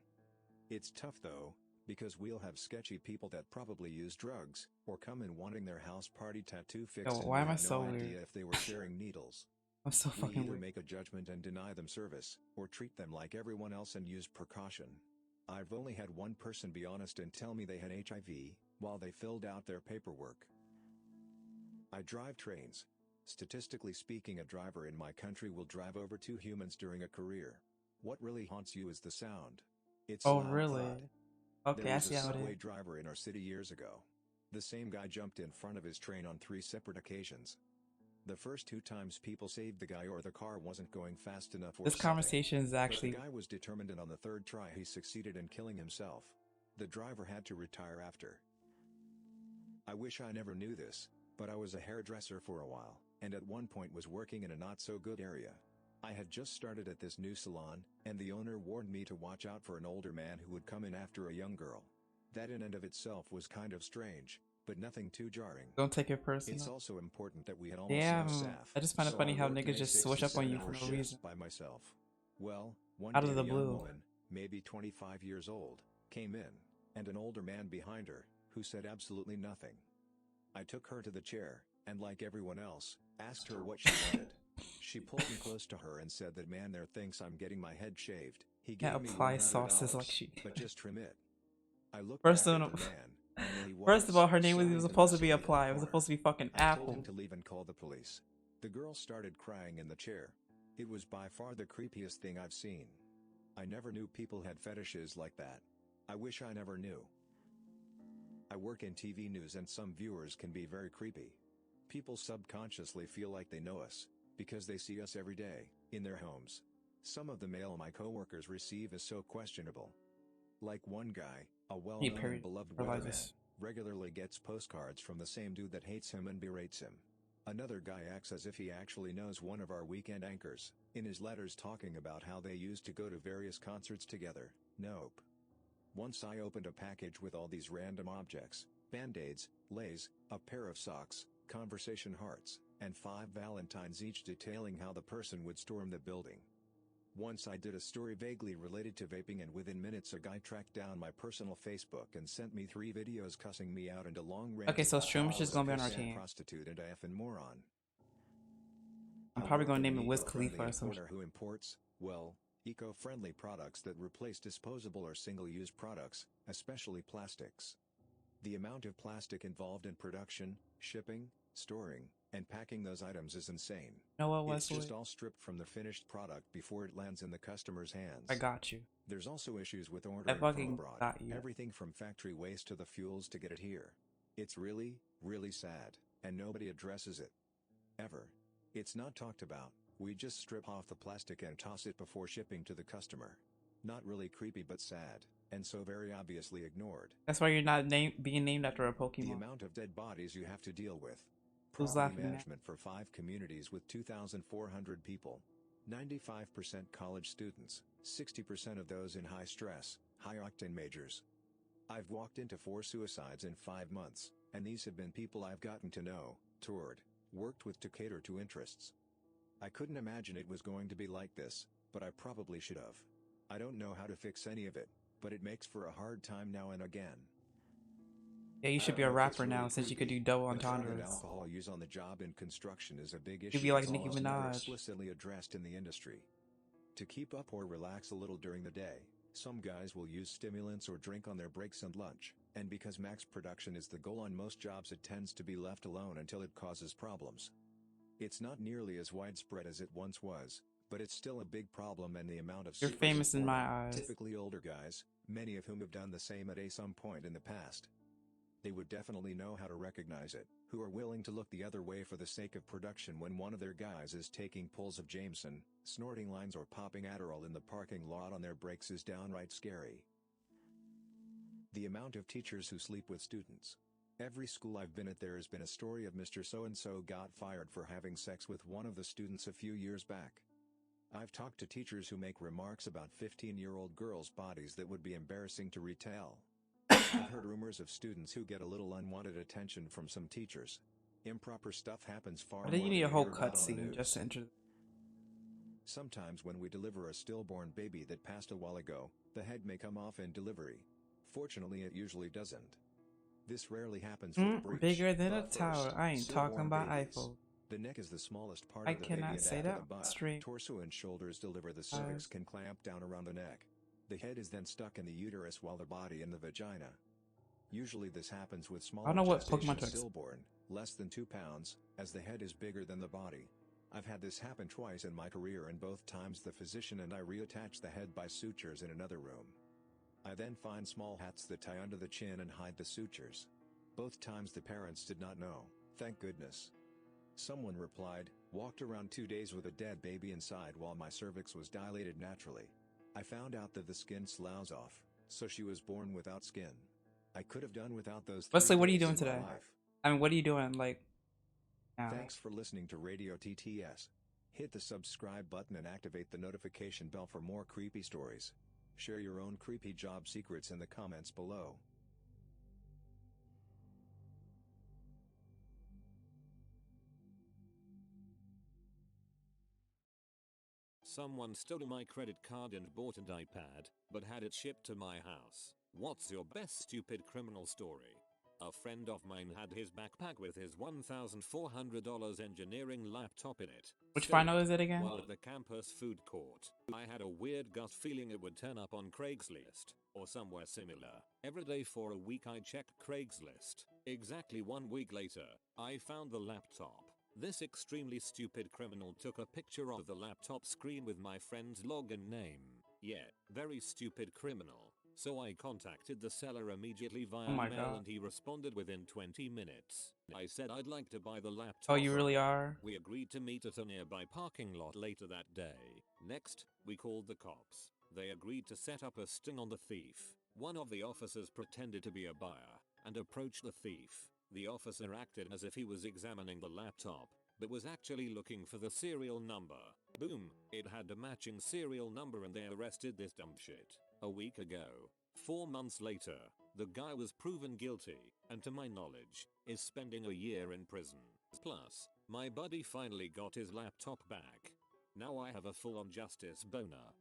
It's tough though, because we'll have sketchy people that probably use drugs, or come in wanting their house party tattoo fixed and why we am I have so no weird? idea if they were sharing needles. I'm so We fucking either weird. make a judgment and deny them service, or treat them like everyone else and use precaution. I've only had one person be honest and tell me they had HIV, while they filled out their paperwork. I drive trains. Statistically speaking, a driver in my country will drive over 2 humans during a career. What really haunts you is the sound. It's Oh, loud really? thud. Okay, There I was see a how it subway is. driver in our city years ago. The same guy jumped in front of his train on 3 separate occasions. The first 2 times people saved the guy or the car wasn't going fast enough or This something. conversation is But actually. the guy was determined and on the 3rd try he succeeded in killing himself. The driver had to retire after. I wish I never knew this, but I was a hairdresser for a while, and at one point was working in a not-so-good area. I had just started at this new salon, and the owner warned me to watch out for an older man who would come in after a young girl. That in and of itself was kind of strange, but nothing too jarring. Don't take it It's personal. also important that we had almost no Damn. staff. I just find it So funny I how worked niggas many just 6 switch to up on you 7 for hour no shifts reason. by myself. Well, one Out day of the a young blue. woman, maybe 25 years old, came in, and an older man behind her, who said absolutely nothing. I took her to the chair, and like everyone else, asked her what she wanted. She pulled me close to her and said that man there thinks I'm getting my head shaved. He Can't gave me apply $100, sauces like she. but just trim it. I looked First back of at all, the man, and there he was, first of all, her name was sounding supposed to be aggressively in the Apply. It was corner. supposed to be fucking I told Apple. him to leave and call the police. The girl started crying in the chair. It was by far the creepiest thing I've seen. I never knew people had fetishes like that. I wish I never knew. I work in TV news and some viewers can be very creepy. People subconsciously feel like they know us, because they see us every day, in their homes. Some of the mail my coworkers receive is so questionable. Like one guy, a well-known and beloved weatherman, regularly gets postcards from the same dude that hates him and berates him. Another guy acts as if he actually knows one of our weekend anchors, in his letters talking about how they used to go to various concerts together. Nope. Once I opened a package with all these random objects, Band-Aids, Lays, a pair of socks, conversation hearts, and 5 valentines each detailing how the person would storm the building. Once I did a story vaguely related to vaping and within minutes a guy tracked down my personal Facebook and sent me 3 videos cussing me out into long range. Okay, so Shroomish is gonna be on our team. Prostitute and a effing moron. I'm probably gonna name it Wiz Khalifa or something. Who imports, well, eco-friendly products that replace disposable or single-use products, especially plastics. The amount of plastic involved in production, shipping, storing, and packing those items is insane. You know what, It's Wesley? just all stripped from the finished product before it lands in the customer's hands. I got you. There's also issues with I ordering fucking from abroad. got you. Everything from factory waste to the fuels to get it here. It's really, really sad, and nobody addresses it. Ever. It's not talked about. We just strip off the plastic and toss it before shipping to the customer. Not really creepy but sad, and so very obviously ignored. That's why you're not being named after a Pokemon. The amount of dead bodies you have to deal with. Who's Property laughing management for 5 communities with 2,400 people. 95% college students, 60% of those in high stress, high octane majors. I've walked into 4 suicides in 5 months, and these have been people I've gotten to know, toured, worked with to cater to interests. I couldn't imagine it was going to be like this, but I probably should have. I don't know how to fix any of it, but it makes for a hard time now and again. Yeah, you should be a rapper now since you could do double entendres. Alcohol use on the job in construction is a big issue. You'd be like that's Nicki almost never Minaj. explicitly addressed in the industry. To keep up or relax a little during the day, some guys will use stimulants or drink on their breaks and lunch, and because max production is the goal on most jobs, it tends to be left alone until it causes problems. It's not nearly as widespread as it once was, but it's still a big problem, and the amount of You're supers famous is in my falling. eyes. Typically older guys, many of whom have done the same at some point in the past. They would definitely know how to recognize it, who are willing to look the other way for the sake of production when one of their guys is taking pulls of Jameson, snorting lines or popping Adderall in the parking lot on their breaks is downright scary. The amount of teachers who sleep with students. Every school I've been at there has been a story of Mr. So-and-so got fired for having sex with one of the students a few years back. I've talked to teachers who make remarks about 15-year-old girls' bodies that would be embarrassing to retell. I've heard rumors of students who get a little unwanted attention from some teachers. Improper stuff happens far I more think you than need a whole hear about on the cutscene news. just to enter. Sometimes when we deliver a stillborn baby that passed a while ago, the head may come off in delivery. Fortunately it usually doesn't. This rarely happens with breech. Bigger than a but tower. first, I ain't talking stillborn about babies. Eiffel. The neck is the smallest part I of the baby, cannot and say after that the butt, straight. torso and shoulders deliver, the cervix can clamp down around the neck. The head is then stuck in the uterus while the body in the vagina. Usually this happens with smaller I don't know what gestation Pokemon to stillborn, less than 2 pounds, as the head is bigger than the body. I've had this happen twice in my career, and both times the physician and I reattach the head by sutures in another room. I then find small hats that tie under the chin and hide the sutures. Both times the parents did not know, thank goodness. Someone replied, walked around 2 days with a dead baby inside while my cervix was dilated naturally. I found out that the skin sloughs off, so she was born without skin. I could have done without those 3 Wesley, what are you days doing in my today? life. I mean, what are you doing, like, now? Thanks for listening to Radio TTS. Hit the subscribe button and activate the notification bell for more creepy stories. Share your own creepy job secrets in the comments below. Someone stole my credit card and bought an iPad, but had it shipped to my house. What's your best stupid criminal story? A friend of mine had his backpack with his $1,400 engineering laptop in it. Which final is it again? While at the campus food court, I had a weird gut feeling it would turn up on Craigslist, or somewhere similar. Every day for a week I checked Craigslist. Exactly 1 week later, I found the laptop. This extremely stupid criminal took a picture of the laptop screen with my friend's login name. Yeah, very stupid criminal. So I contacted the seller immediately via email and he responded within 20 minutes. I said I'd like to buy the laptop. Oh, you really are? We agreed to meet at a nearby parking lot later that day. Next, we called the cops. They agreed to set up a sting on the thief. One of the officers pretended to be a buyer and approached the thief. The officer acted as if he was examining the laptop, but was actually looking for the serial number. Boom, it had a matching serial number and they arrested this dumb shit. A week ago. 4 months later, the guy was proven guilty, and to my knowledge, is spending a year in prison. Plus, my buddy finally got his laptop back. Now I have a full-on justice boner.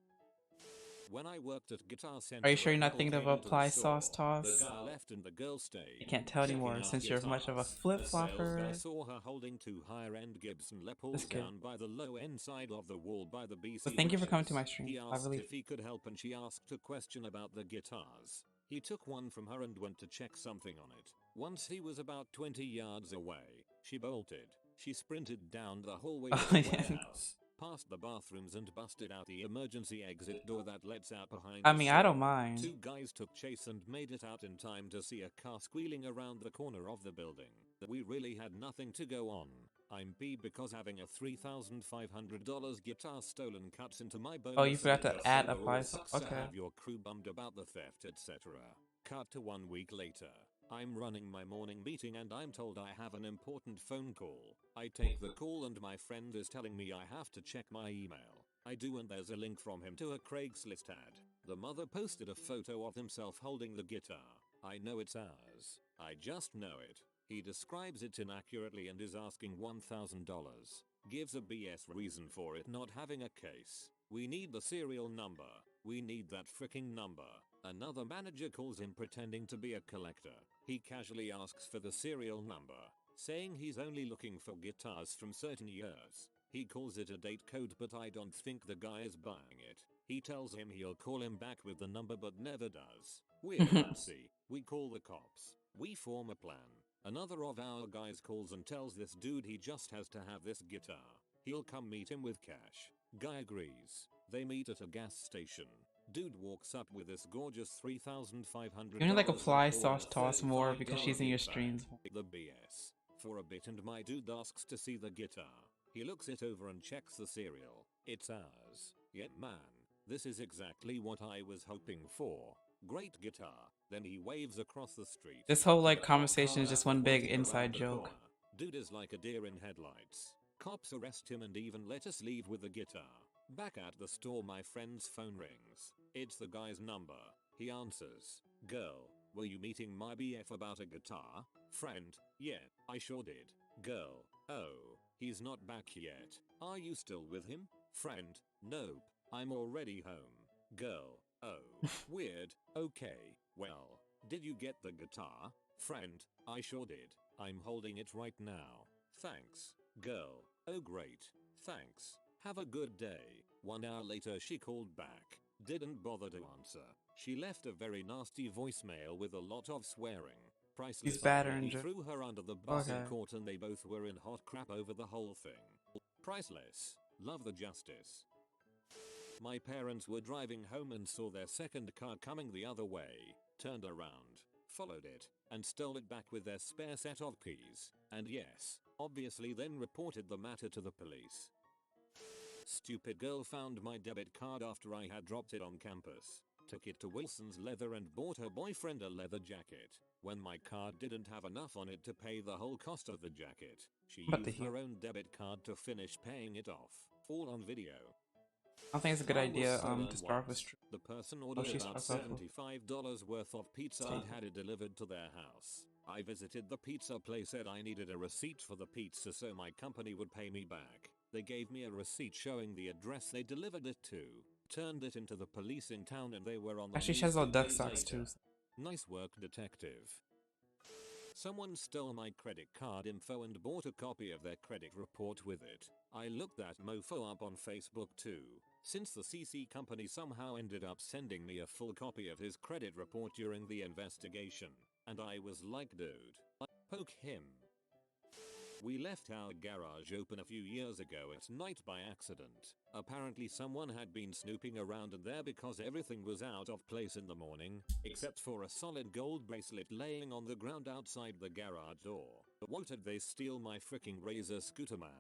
When I worked at Guitar Center, are you sure you're not thinking of apply sauce toss? The guy left and the girl stayed. You can't tell anymore since you're much of a flip-flopper. I saw her holding 2 higher-end Gibson Les Pauls down by the low-end side of the wall by the BC. But thank you for coming to my stream. He asked if he could help and she asked a question about the guitars. He took one from her and went to check something on it. Once he was about 20 yards away, she bolted. She sprinted down the hallway to the warehouse, past the bathrooms and busted out the emergency exit door that lets out behind. I mean, I don't mind. 2 guys took chase and made it out in time to see a car squealing around the corner of the building. We really had nothing to go on. I'm B because having a $3,500 guitar stolen cuts into my bonus. Oh, you forgot to add apply sauce. Okay. Have your crew bummed about the theft, etc. Cut to 1 week later. I'm running my morning meeting and I'm told I have an important phone call. I take the call and my friend is telling me I have to check my email. I do, and there's a link from him to a Craigslist ad. The mother posted a photo of himself holding the guitar. I know it's ours. I just know it. He describes it inaccurately and is asking $1,000. Gives a BS reason for it not having a case. We need the serial number. We need that freaking number. Another manager calls him pretending to be a collector. He casually asks for the serial number, saying he's only looking for guitars from certain years. He calls it a date code, but I don't think the guy is buying it. He tells him he'll call him back with the number but never does. We're fancy. We call the cops. We form a plan. Another of our guys calls and tells this dude he just has to have this guitar. He'll come meet him with cash. Guy agrees. They meet at a gas station. Dude walks up with this gorgeous $3,500. You need like apply sauce toss more because she's in your streams. The BS. For a bit and my dude asks to see the guitar. He looks it over and checks the serial. It's ours. Yet man, this is exactly what I was hoping for. Great guitar. Then he waves across the street. This whole like conversation is just one big inside joke. Dude is like a deer in headlights. Cops arrest him and even let us leave with the guitar. Back at the store, my friend's phone rings. It's the guy's number. He answers. Girl, were you meeting my BF about a guitar? Friend, yeah, I sure did. Girl, oh, he's not back yet. Are you still with him? Friend, Nope, I'm already home. Girl, oh, weird, okay, well, did you get the guitar? Friend, I sure did. I'm holding it right now. Thanks. Girl, oh great, thanks. Have a good day. 1 hour later she called back. Didn't bother to answer. She left a very nasty voicemail with a lot of swearing. He's Priceless. bad or He injured. threw her under the bus in Okay. court and they both were in hot crap over the whole thing. Priceless. Love the justice. My parents were driving home and saw their second car coming the other way, turned around, followed it, and stole it back with their spare set of keys, and yes, obviously then reported the matter to the police. Stupid girl found my debit card after I had dropped it on campus, took it to Wilson's Leather and bought her boyfriend a leather jacket. When my card didn't have enough on it to pay the whole cost of the jacket, she What the used heck? her own debit card to finish paying it off, all on video. I don't think it's a good I was idea so to learned start with. once. The person ordered she's about fucked up. $75 worth of pizza and had it delivered to their house. I visited the pizza place, said I needed a receipt for the pizza so my company would pay me back. They gave me a receipt showing the address they delivered it to. Turned it into the police in town and they were on the Actually, she news has all 2 duck days socks later. too. Nice work, detective. Someone stole my credit card info and bought a copy of their credit report with it. I looked that mofo up on Facebook too, since the CC company somehow ended up sending me a full copy of his credit report during the investigation. And I was like, dude, poke him. We left our garage open a few years ago at night by accident. Apparently someone had been snooping around in there because everything was out of place in the morning, except for a solid gold bracelet laying on the ground outside the garage door. What did they steal? My freaking Razor scooter, man.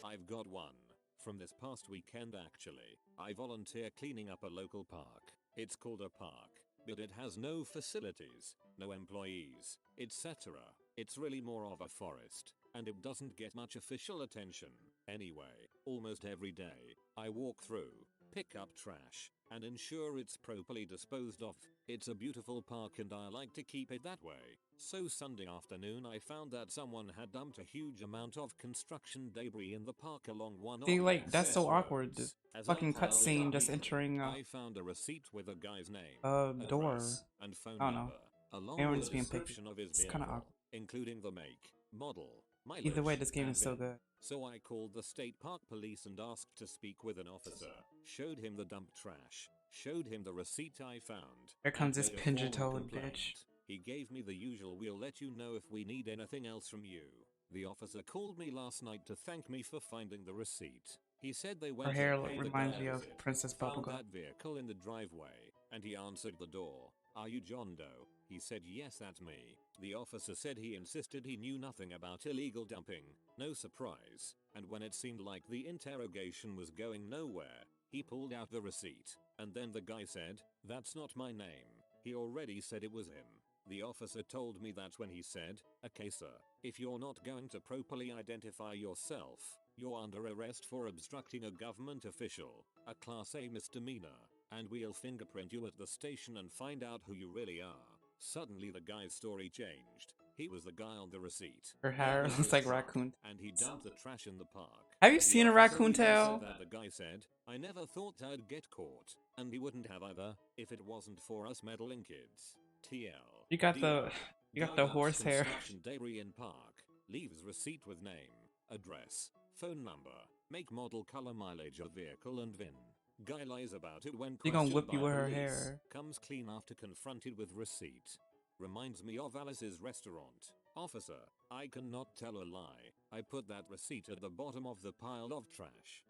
I've got one. From this past weekend actually. I volunteer cleaning up a local park. It's called a park, but it has no facilities, no employees, etc. It's really more of a forest, and it doesn't get much official attention. Anyway, almost every day, I walk through, pick up trash, and ensure it's properly disposed of. It's a beautiful park and I like to keep it that way. So Sunday afternoon I found that someone had dumped a huge amount of construction debris in the park along one See, of like, that's so the awkward. The roads. As fucking I piled it cutscene up just neatly, entering I found a receipt with a guy's name, door. address, and phone I don't know. number, along Maybe I'm with a just being picky. description of his It's kind of vehicle, awkward. including the make, model, mileage, Either way, this game and is so VIN. good. So I called the state park police and asked to speak with an officer, showed him the dumped trash, showed him the receipt I found. Here comes and this made a formal pincher-toed complaint. bitch. He gave me the usual, "We'll let you know if we need anything else from you." The officer called me last night to thank me for finding the receipt. He said they Her went hair and paid the reminds guy me a of visit, Princess found Bubblegum. that vehicle in the driveway, and he answered the door. "Are you John Doe?" He said, "Yes, that's me." The officer said he insisted he knew nothing about illegal dumping. No surprise. And when it seemed like the interrogation was going nowhere, he pulled out the receipt. And then the guy said, "That's not my name." He already said it was him. The officer told me that when he said, "Okay sir, if you're not going to properly identify yourself, you're under arrest for obstructing a government official, a Class A misdemeanor, and we'll fingerprint you at the station and find out who you really are." Suddenly the guy's story changed. He was the guy on the receipt. Her hair That was looks his like truck, raccoon. and he dumped the trash in the park. Have you The seen a officer raccoon even said tail? that the guy said, "I never thought I'd get caught, and he wouldn't have either, if it wasn't for us meddling kids." TL. You got the Guy dumps horse hair. construction debris in park. Leaves receipt with name, address, phone number, make, model, color, mileage of vehicle and VIN. Guy lies about it when She questioned gonna whip you by with her police. hair. Comes clean after confronted with receipt. Reminds me of Alice's restaurant. "Officer, I cannot tell a lie. I put that receipt at the bottom of the pile of trash."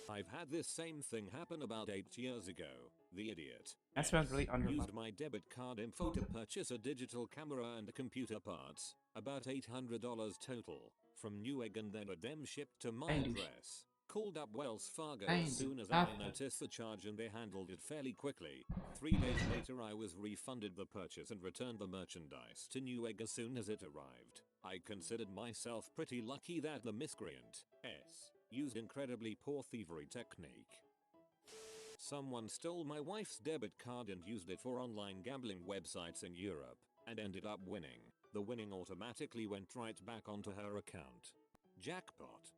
I've had this same thing happen about 8 years ago. The idiot That smells really used underwater. my debit card info to purchase a digital camera and computer parts, about $800 total, from Newegg, and then had them shipped to my Ain't address. Called up Wells Fargo Ain't as soon as I nothing. noticed the charge and they handled it fairly quickly. 3 days later I was refunded the purchase and returned the merchandise to Newegg as soon as it arrived. I considered myself pretty lucky that the miscreant used incredibly poor thievery technique. Someone stole my wife's debit card and used it for online gambling websites in Europe, and ended up winning. The winning automatically went right back onto her account. Jackpot.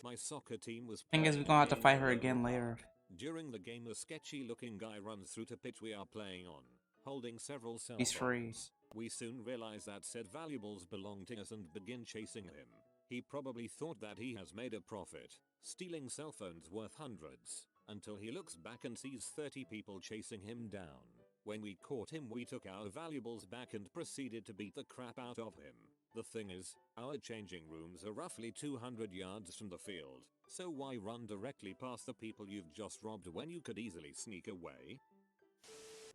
My soccer team was Thing is, we're gonna have to fight her again later. During the game, a sketchy-looking guy runs through to pitch we are playing on, holding several cell He's phones. free. We soon realize that said valuables belong to us and begin chasing him. He probably thought that he has made a profit, stealing cell phones worth hundreds, until he looks back and sees 30 people chasing him down. When we caught him, we took our valuables back and proceeded to beat the crap out of him. The thing is, our changing rooms are roughly 200 yards from the field, so why run directly past the people you've just robbed when you could easily sneak away?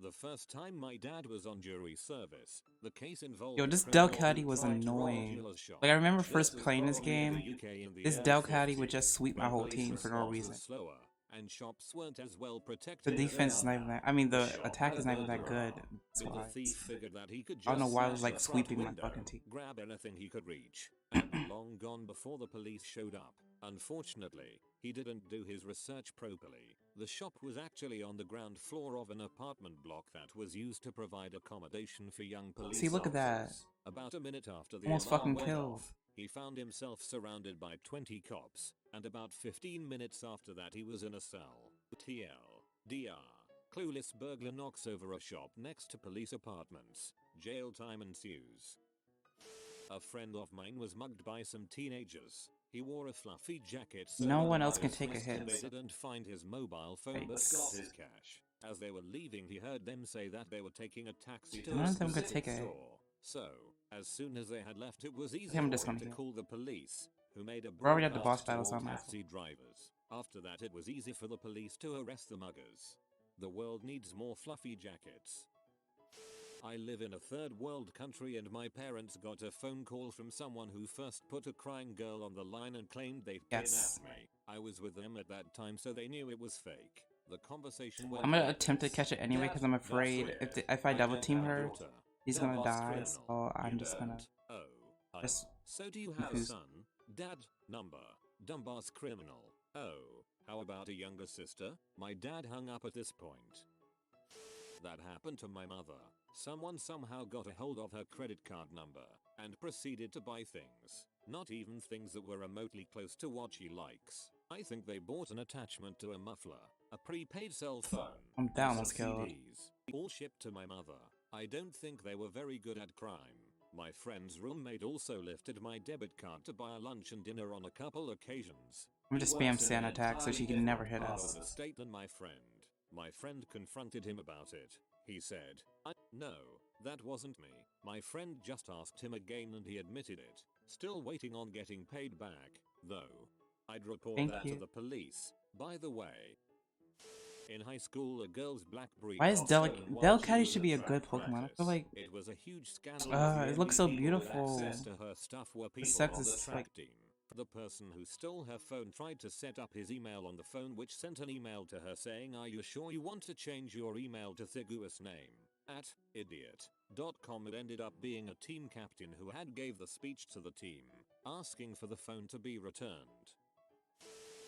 The first time my dad was on jury service, the case involved Yo, this Del Caddy was annoying. Like, I remember first playing this game, this Del Caddy would just sweep my whole team for no reason. And shops weren't as well protected. The defense is not even that. I mean, the attack is not even that good. That's why. I don't know why I was like sweeping my fucking team. Grab anything he could reach, and long gone before the police showed up. Unfortunately, he didn't do his research properly. The shop was actually on the ground floor of an apartment block that was used to provide accommodation for young police. See, look at that. About a minute after the almost fucking killed. He found himself surrounded by 20 cops, and about 15 minutes after that he was in a cell. TLDR. Clueless burglar knocks over a shop next to police apartments. Jail time ensues. A friend of mine was mugged by some teenagers. He wore a fluffy jacket so no one else can take a hit. They didn't find his mobile phone but got his cash. As they were leaving, he heard them say that they were taking a taxi to none a of them could specific take a hit. store. So, as soon as they had left, it was easy I'm for just him gonna to call the police, who made a We're already at the broadcast boss to battles all on my taxi drivers. After that, it was easy for the police to arrest the muggers. The world needs more fluffy jackets. I live in a third world country and my parents got a phone call from someone who first put a crying girl on the line and claimed they'd kidnapped me. I was with them at that time, so they knew it was fake. The conversation went I'm gonna like attempt to this. catch it anyway because I'm afraid if I double team her, Daughter, he's they're gonna boss die. criminal. So I'm You just gonna don't. Oh, just so do you have a confused. son? Dad, number, dumbass criminal. Oh, how about a younger sister? My dad hung up at this point. That happened to my mother. Someone somehow got a hold of her credit card number and proceeded to buy things. Not even things that were remotely close to what she likes. I think they bought an attachment to a muffler, a prepaid cell phone, I'm down, and let's some go. CDs, all shipped to my mother. I don't think they were very good at crime. My friend's roommate also lifted my debit card to buy lunch and dinner on a couple occasions. I'm gonna spam sand attack so she can never hit Part us. of the state than my friend. My friend confronted him about it. He said, no, that wasn't me. My friend just asked him again and he admitted it. Still waiting on getting paid back, though. I'd report that to the police. By the way, in high school, a girl's BlackBerry. Why is Del Caddy should be a good Pokemon? I feel like it was a huge scandal. it looks so beautiful. Access to her stuff were people sex on the is track like team. The person who stole her phone tried to set up his email on the phone, which sent an email to her saying, "Are you sure you want to change your email to Thigua's name?" At idiot.com. It ended up being a team captain who had gave the speech to the team, asking for the phone to be returned.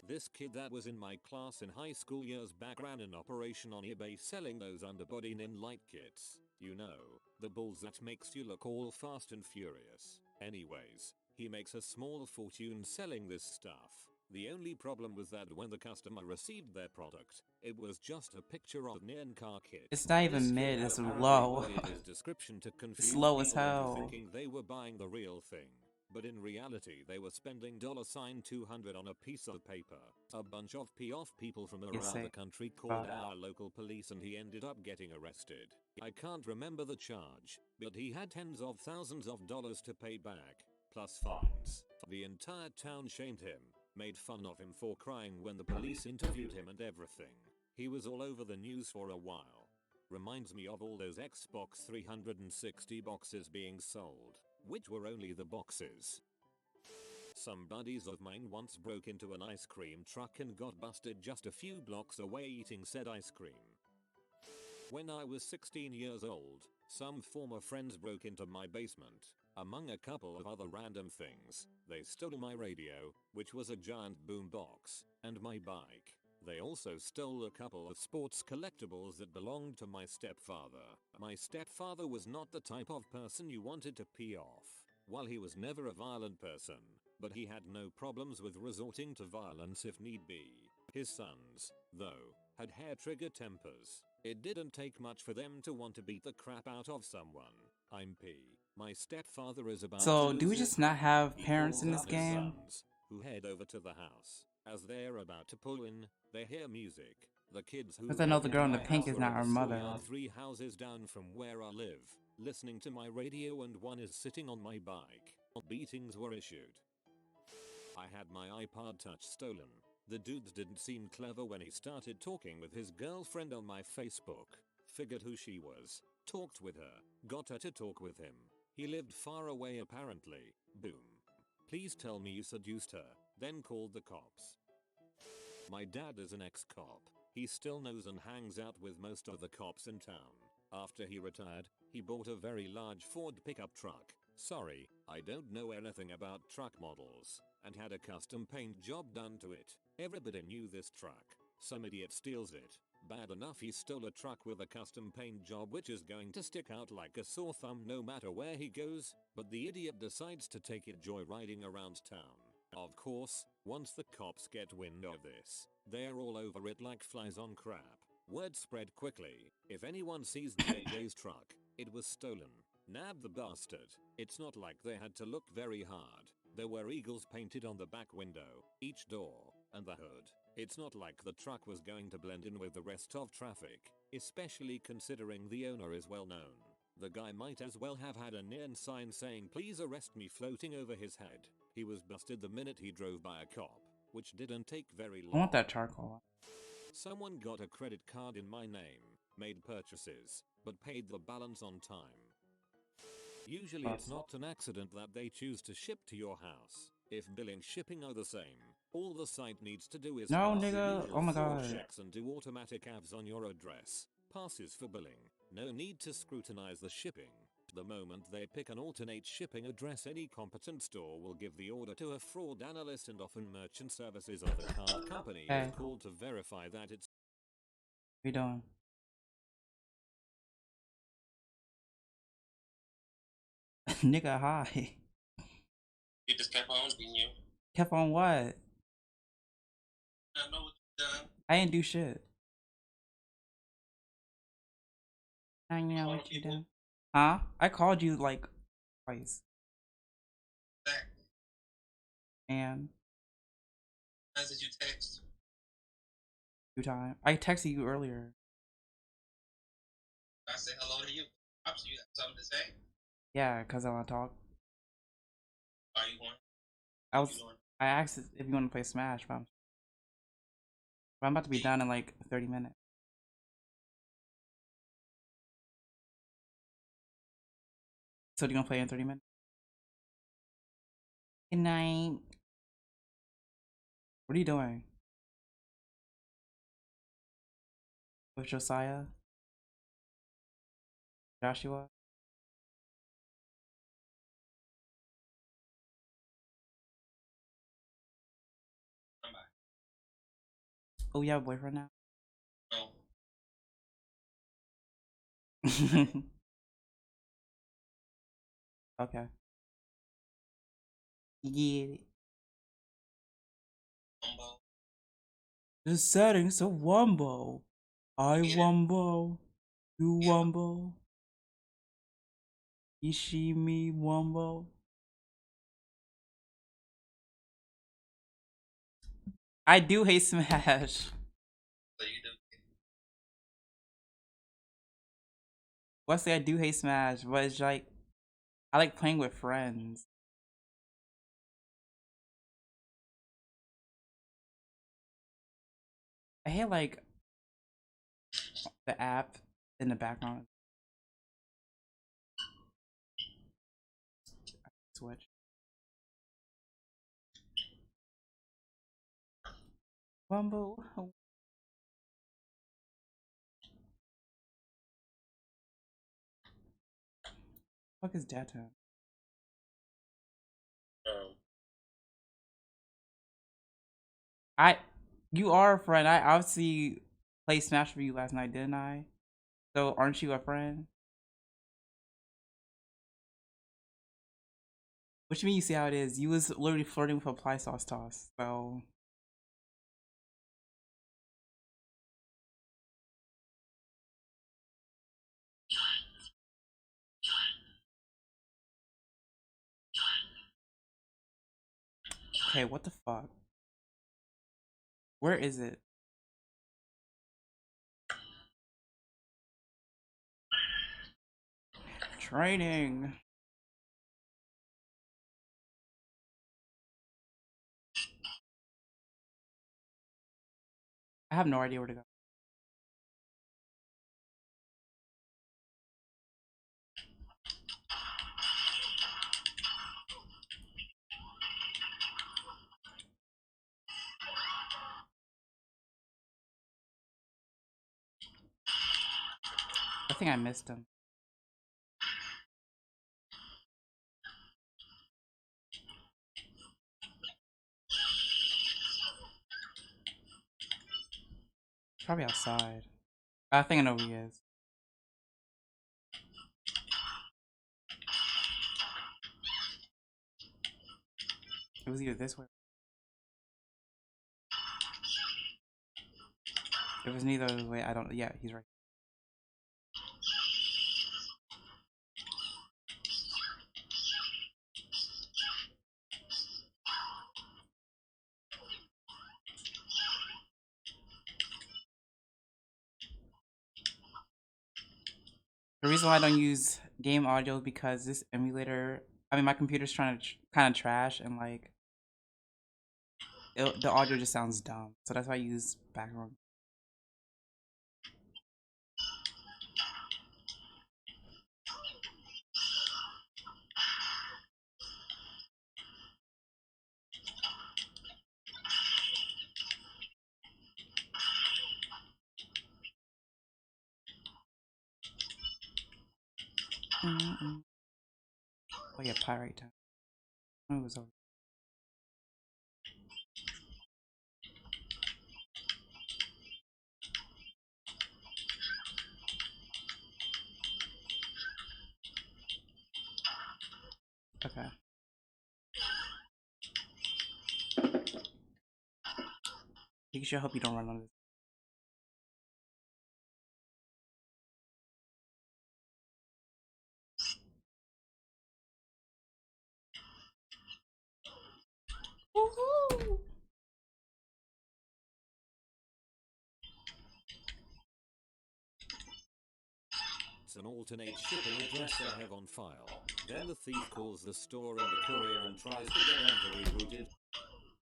This kid that was in my class in high school years back ran an operation on eBay selling those underbody nin light kits. You know, the balls that makes you look all fast and furious. Anyways, he makes a small fortune selling this stuff. The only problem was that when the customer received their product, it was just a picture of Nian car kit. It's not even mid, it's low. His description to confuse It's low as people into hell. thinking they were buying the real thing. But in reality they were spending $200 on a piece of paper. A bunch of off people from around the country called our local police and he ended up getting arrested. I can't remember the charge, but he had tens of thousands of dollars to pay back, plus fines. The entire town shamed him, made fun of him for crying when the police interviewed him and everything. He was all over the news for a while. Reminds me of all those Xbox 360 boxes being sold, which were only the boxes. Some buddies of mine once broke into an ice cream truck and got busted just a few blocks away eating said ice cream. When I was 16 years old, some former friends broke into my basement. Among a couple of other random things, they stole my radio, which was a giant boombox, and my bike. They also stole a couple of sports collectibles that belonged to my stepfather. My stepfather was not the type of person you wanted to pee off. While he was never a violent person, but he had no problems with resorting to violence if need be. His sons, though, had hair-trigger tempers. It didn't take much for them to want to beat the crap out of someone. I'm P. My stepfather is about So, to do we lose his just not have He parents calls in out this his game? sons, who head over to the house. As they're about to pull in, they hear music. The kids who Because I know the live girl in my the pink house is are not at our the mother. schoolyard 3 houses down from where I live, listening to my radio, and one is sitting on my bike. Beatings were issued. I had my iPod Touch stolen. The dude didn't seem clever when he started talking with his girlfriend on my Facebook. Figured who she was, talked with her, got her to talk with him. He lived far away apparently. Boom. Please tell me you seduced her, then called the cops. My dad is an ex-cop. He still knows and hangs out with most of the cops in town. After he retired, he bought a very large Ford pickup truck. Sorry, I don't know anything about truck models, and had a custom paint job done to it. Everybody knew this truck. Some idiot steals it. Bad enough he stole a truck with a custom paint job which is going to stick out like a sore thumb no matter where he goes, but the idiot decides to take it joyriding around town. Of course, once the cops get wind of this, they're all over it like flies on crap. Word spread quickly. If anyone sees the AJ's truck, it was stolen. Nab the bastard. It's not like they had to look very hard. There were eagles painted on the back window, each door, and the hood. It's not like the truck was going to blend in with the rest of traffic, especially considering the owner is well known. The guy might as well have had a neon sign saying please arrest me floating over his head. He was busted the minute he drove by a cop, which didn't take very long. I want that charcoal. Someone got a credit card in my name, made purchases, but paid the balance on time. Usually it's not an accident that they choose to ship to your house. If billing shipping are the same, all the site needs to do is No, pass the nigga. usual Oh my 4 god. checks and do automatic avs on your address. Passes for billing. No need to scrutinize the shipping. The moment they pick an alternate shipping address, any competent store will give the order to a fraud analyst, and often merchant services of the card company Hey. is called to verify that it's What you doing? Nigga, hi. You just kept on, didn't you? Kept on what? I know what you done. I didn't do shit. I know Calling what you people. done. Huh? I called you like twice. Back. And As did you text? 2 times. I texted you earlier. I said hello to you. Obviously, you got something to say. Yeah, cause I want to talk. Are you going? I What was. you doing? I asked if you want to play Smash, but I'm about to be done in like 30 minutes. So do you want to play in 30 minutes? Good night. What are you doing? With Josiah? Joshua? Come back. Oh, you have a boyfriend now? No. Okay. You get it. Humbo. The settings of Wumbo. I Yeah. Wumbo. You Yeah. Wumbo. Ishimi Wumbo. I do hate Smash. So you do. Wesley, I do hate Smash, but it's like I like playing with friends. I hate like the app in the background. Switch. Wumbo. Fuck is data? Um, You are a friend. I obviously played Smash with you last night, didn't I? So, aren't you a friend? What you mean you see how it is? You was literally flirting with a ply sauce toss, so... Okay, what the fuck? Where is it? Training! I have no idea where to go. I think I missed him. Probably outside. I think I know who he is. It was either this way. It was neither way. I don't. Yeah, he's right. The reason why I don't use game audio is because this emulator. I mean, my computer's trying to kind of trash, and like, the audio just sounds dumb. So that's why I use background. Oh yeah, pirate time. Oh, it was over. Okay. You should hope you don't run on this. Woohoo! An alternate shipping address they have on file. Then the thief calls the store and the courier and tries to get them to rerouted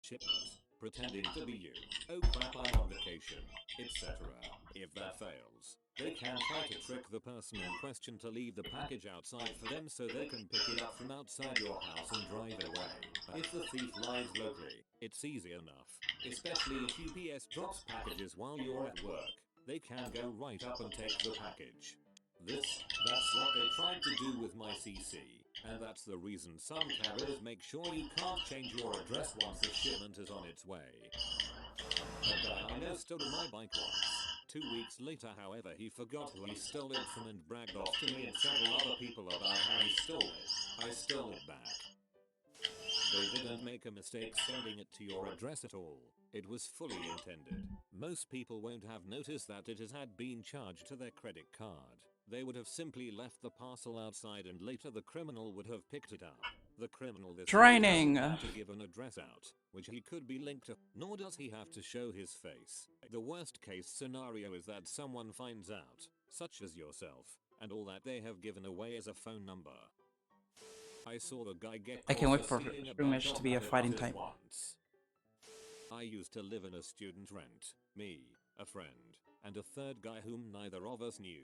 shipment, pretending to be you. Oh crap, I'm on vacation, etc. If that fails, they can try to trick the person in question to leave the package outside for them so they can pick it up from outside your house and drive away. If the thief lies locally, it's easy enough, especially if UPS drops packages while you're at work. They can go right up and take the package. That's what they tried to do with my CC, and that's the reason some carriers make sure you can't change your address once the shipment is on its way. A guy I know stole my bike once. 2 weeks later, however, he forgot who he stole it from and bragged off to me and several other people about how he stole it. I stole it back. They didn't make a mistake sending it to your address at all. It was fully intended. Most people won't have noticed that it had been charged to their credit card. They would have simply left the parcel outside and later the criminal would have picked it up. The criminal this Training! doesn't have to give an address out, which he could be linked to, nor does he have to show his face. The worst case scenario is that someone finds out, such as yourself, and all that they have given away is a phone number. I saw the guy get I can't wait for stealing a Shroomish bunch to be a of fighting buses type. once. I used to live in a student rent. Me, a friend, and a third guy whom neither of us knew.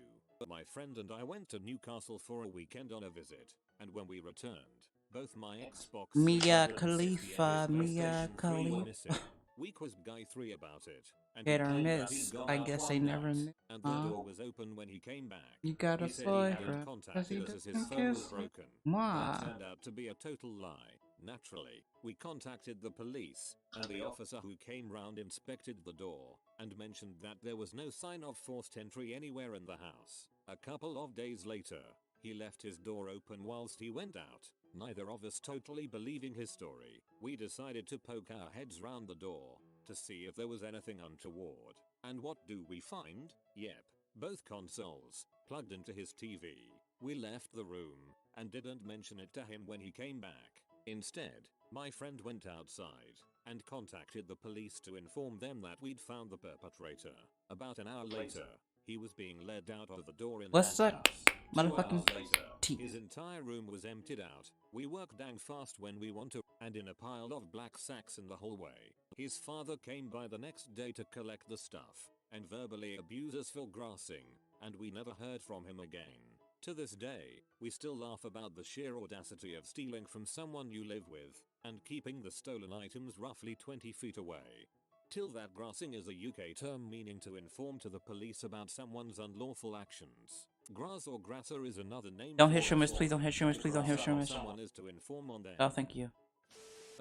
My friend and I went to Newcastle for a weekend on a visit, and when we returned, both my Xbox Mia 360 and Khalifa, his Mia PlayStation 3 were Khalifa. missing. We quizzed Guy 3 about it, and he Hit or claimed that miss. he'd gone I out guess one they never night, miss. and the door was open when he came back. You got He a said he hadn't boyfriend. Does he contacted us as his doesn't phone was kiss? broken. Why? That turned out to be a total lie. Naturally, we contacted the police, and the officer who came round inspected the door, and mentioned that there was no sign of forced entry anywhere in the house. A couple of days later, He left his door open whilst he went out, neither of us totally believing his story. We decided to poke our heads round the door to see if there was anything untoward. And what do we find? Yep, both consoles plugged into his TV. We left the room and didn't mention it to him when he came back. Instead, my friend went outside and contacted the police to inform them that we'd found the perpetrator. About an hour later, he was being led out of the door in What's that handcuffs. 2 motherfucking hours later, tea? his entire room was emptied out. We work dang fast when we want to, and in a pile of black sacks in the hallway. His father came by the next day to collect the stuff and verbally abuse us for grassing, and we never heard from him again. To this day, we still laugh about the sheer audacity of stealing from someone you live with and keeping the stolen items roughly 20 feet away. Till that, grassing is a UK term meaning to inform to the police about someone's unlawful actions. Grass or grasser is another name. Don't hit streamers, please don't hit streamers, please don't hit Grass streamers. someone is to inform on them. Oh, thank you.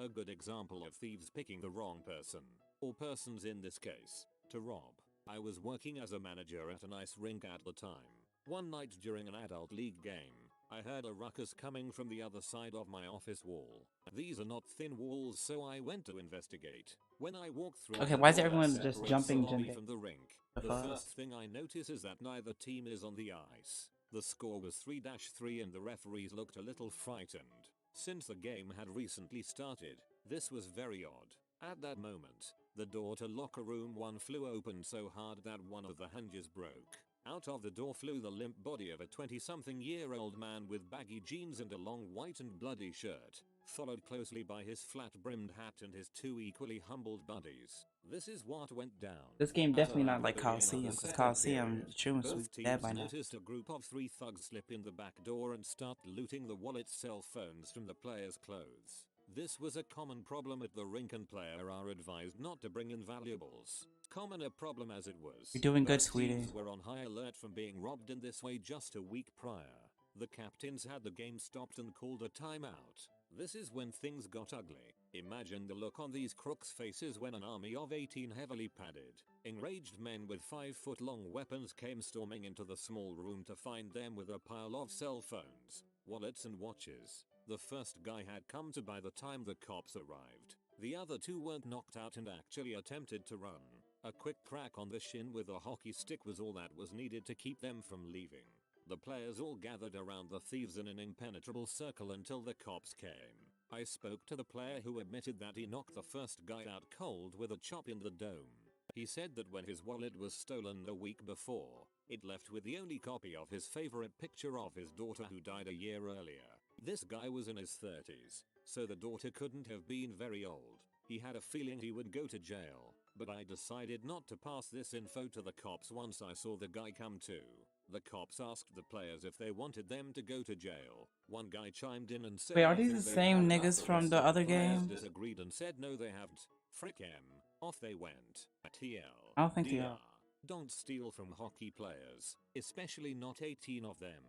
A good example of thieves picking the wrong person, or persons in this case, to rob. I was working as a manager at an ice rink at the time. One night during an adult league game, I heard a ruckus coming from the other side of my office wall. These are not thin walls, so I went to investigate. When I walked through Okay, the why is door everyone that just separates jumping, the lobby jumping? from the rink, The the fuck? first thing I notice is that neither team is on the ice. The score was 3-3 and the referees looked a little frightened. Since the game had recently started, this was very odd. At that moment, the door to locker room 1 flew open so hard that one of the hinges broke. Out of the door flew the limp body of a 20-something-year-old man with baggy jeans and a long white and bloody shirt, followed closely by his flat-brimmed hat and his 2 equally humbled buddies. This is what went down. This game At definitely around not like the beginning of Coliseum, the because second Coliseum, period, streamers would both be dead teams by now. noticed a group of 3 thugs slip in the back door and start looting the wallets, cell phones from the players' clothes. This was a common problem at the rink and players are advised not to bring in valuables. Common a problem as it was. You're doing good, Both sweetie. teams were on high alert from being robbed in this way just a week prior. The captains had the game stopped and called a timeout. This is when things got ugly. Imagine the look on these crooks' faces when an army of 18 heavily padded, enraged men with 5-foot-long weapons came storming into the small room to find them with a pile of cell phones, wallets and watches. The first guy had come to by the time the cops arrived. The other 2 weren't knocked out and actually attempted to run. A quick crack on the shin with a hockey stick was all that was needed to keep them from leaving. The players all gathered around the thieves in an impenetrable circle until the cops came. I spoke to the player who admitted that he knocked the first guy out cold with a chop in the dome. He said that when his wallet was stolen a week before, it left with the only copy of his favorite picture of his daughter who died a year earlier. This guy was in his 30s, so the daughter couldn't have been very old. He had a feeling he would go to jail, but I decided not to pass this info to the cops once I saw the guy come to. The cops asked the players if they wanted them to go to jail. One guy chimed in and said, Wait, are "I these think the they same have." niggas The from rest the of other players game? disagreed and said no they haven't. Frick 'em. Off they went. TL. I don't think they DR. are. Don't steal from hockey players, especially not 18 of them.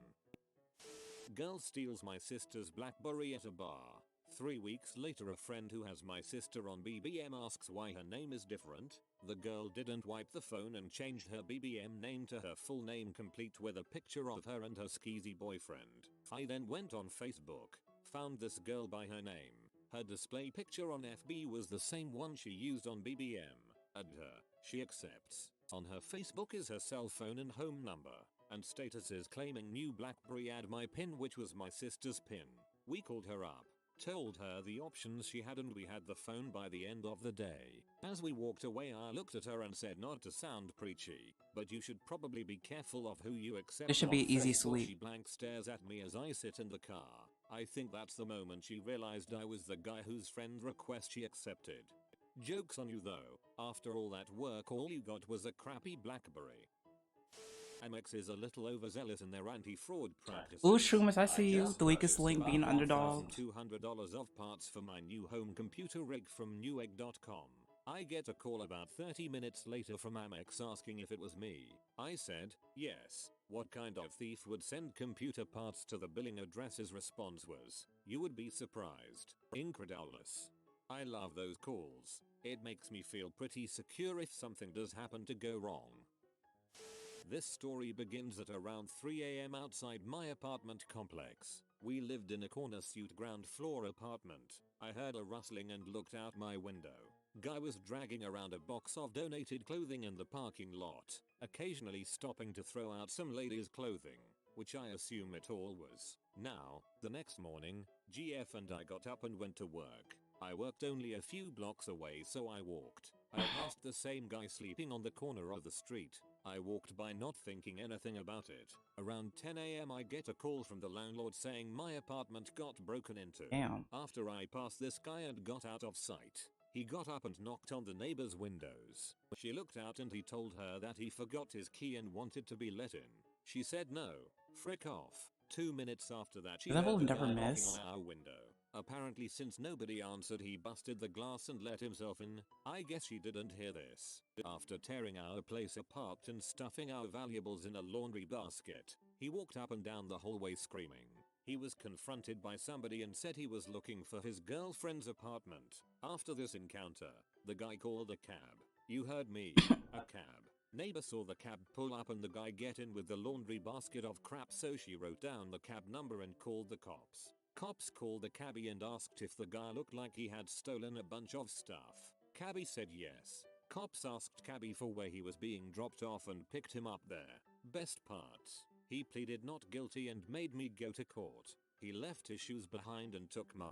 Girl steals my sister's BlackBerry at a bar. 3 weeks later, a friend who has my sister on BBM asks why her name is different. The girl didn't wipe the phone and changed her BBM name to her full name complete with a picture of her and her skeezy boyfriend. I then went on Facebook, found this girl by her name. Her display picture on FB was the same one she used on BBM. Add her. She accepts. On her Facebook is her cell phone and home number, and status is claiming new BlackBerry. Add my PIN, which was my sister's PIN. We called her up, told her the options she had, and we had the phone by the end of the day. As we walked away, I looked at her and said, not to sound preachy, but you should probably be careful of who you accept. This should be on easy Facebook." sweep. She blank stares at me as I sit in the car. I think that's the moment she realized I was the guy whose friend request she accepted. Joke's on you though, after all that work all you got was a crappy BlackBerry. Amex is a little overzealous in their anti-fraud practices. Ooh, streamers, I see you. Just The weakest purchased link about being underdog. $1,200 of parts for my new home computer rig from Newegg.com. I get a call about 30 minutes later from Amex asking if it was me. I said, yes. What kind of thief would send computer parts to the billing address? His response was, you would be surprised. Incredulous. I love those calls. It makes me feel pretty secure if something does happen to go wrong. This story begins at around 3 AM outside my apartment complex. We lived in a corner suite ground floor apartment. I heard a rustling and looked out my window. Guy was dragging around a box of donated clothing in the parking lot, occasionally stopping to throw out some ladies' clothing, which I assume it all was. Now, the next morning, GF and I got up and went to work. I worked only a few blocks away, so I walked. I passed the same guy sleeping on the corner of the street. I walked by not thinking anything about it. Around 10 AM I get a call from the landlord saying my apartment got broken into. Damn. After I passed this guy and got out of sight, he got up and knocked on the neighbor's windows. She looked out and he told her that he forgot his key and wanted to be let in. She said no, frick off. 2 minutes after that she Does that heard will the never guy knocking miss? on our window. Apparently since nobody answered he busted the glass and let himself in. I guess she didn't hear this. After tearing our place apart and stuffing our valuables in a laundry basket, he walked up and down the hallway screaming. He was confronted by somebody and said he was looking for his girlfriend's apartment. After this encounter, the guy called a cab. You heard me, a cab. Neighbor saw the cab pull up and the guy get in with the laundry basket of crap, so she wrote down the cab number and called the cops. Cops called the cabbie and asked if the guy looked like he had stolen a bunch of stuff. Cabbie said yes. Cops asked cabbie for where he was being dropped off and picked him up there. Best parts. He pleaded not guilty and made me go to court. He left his shoes behind and took mine.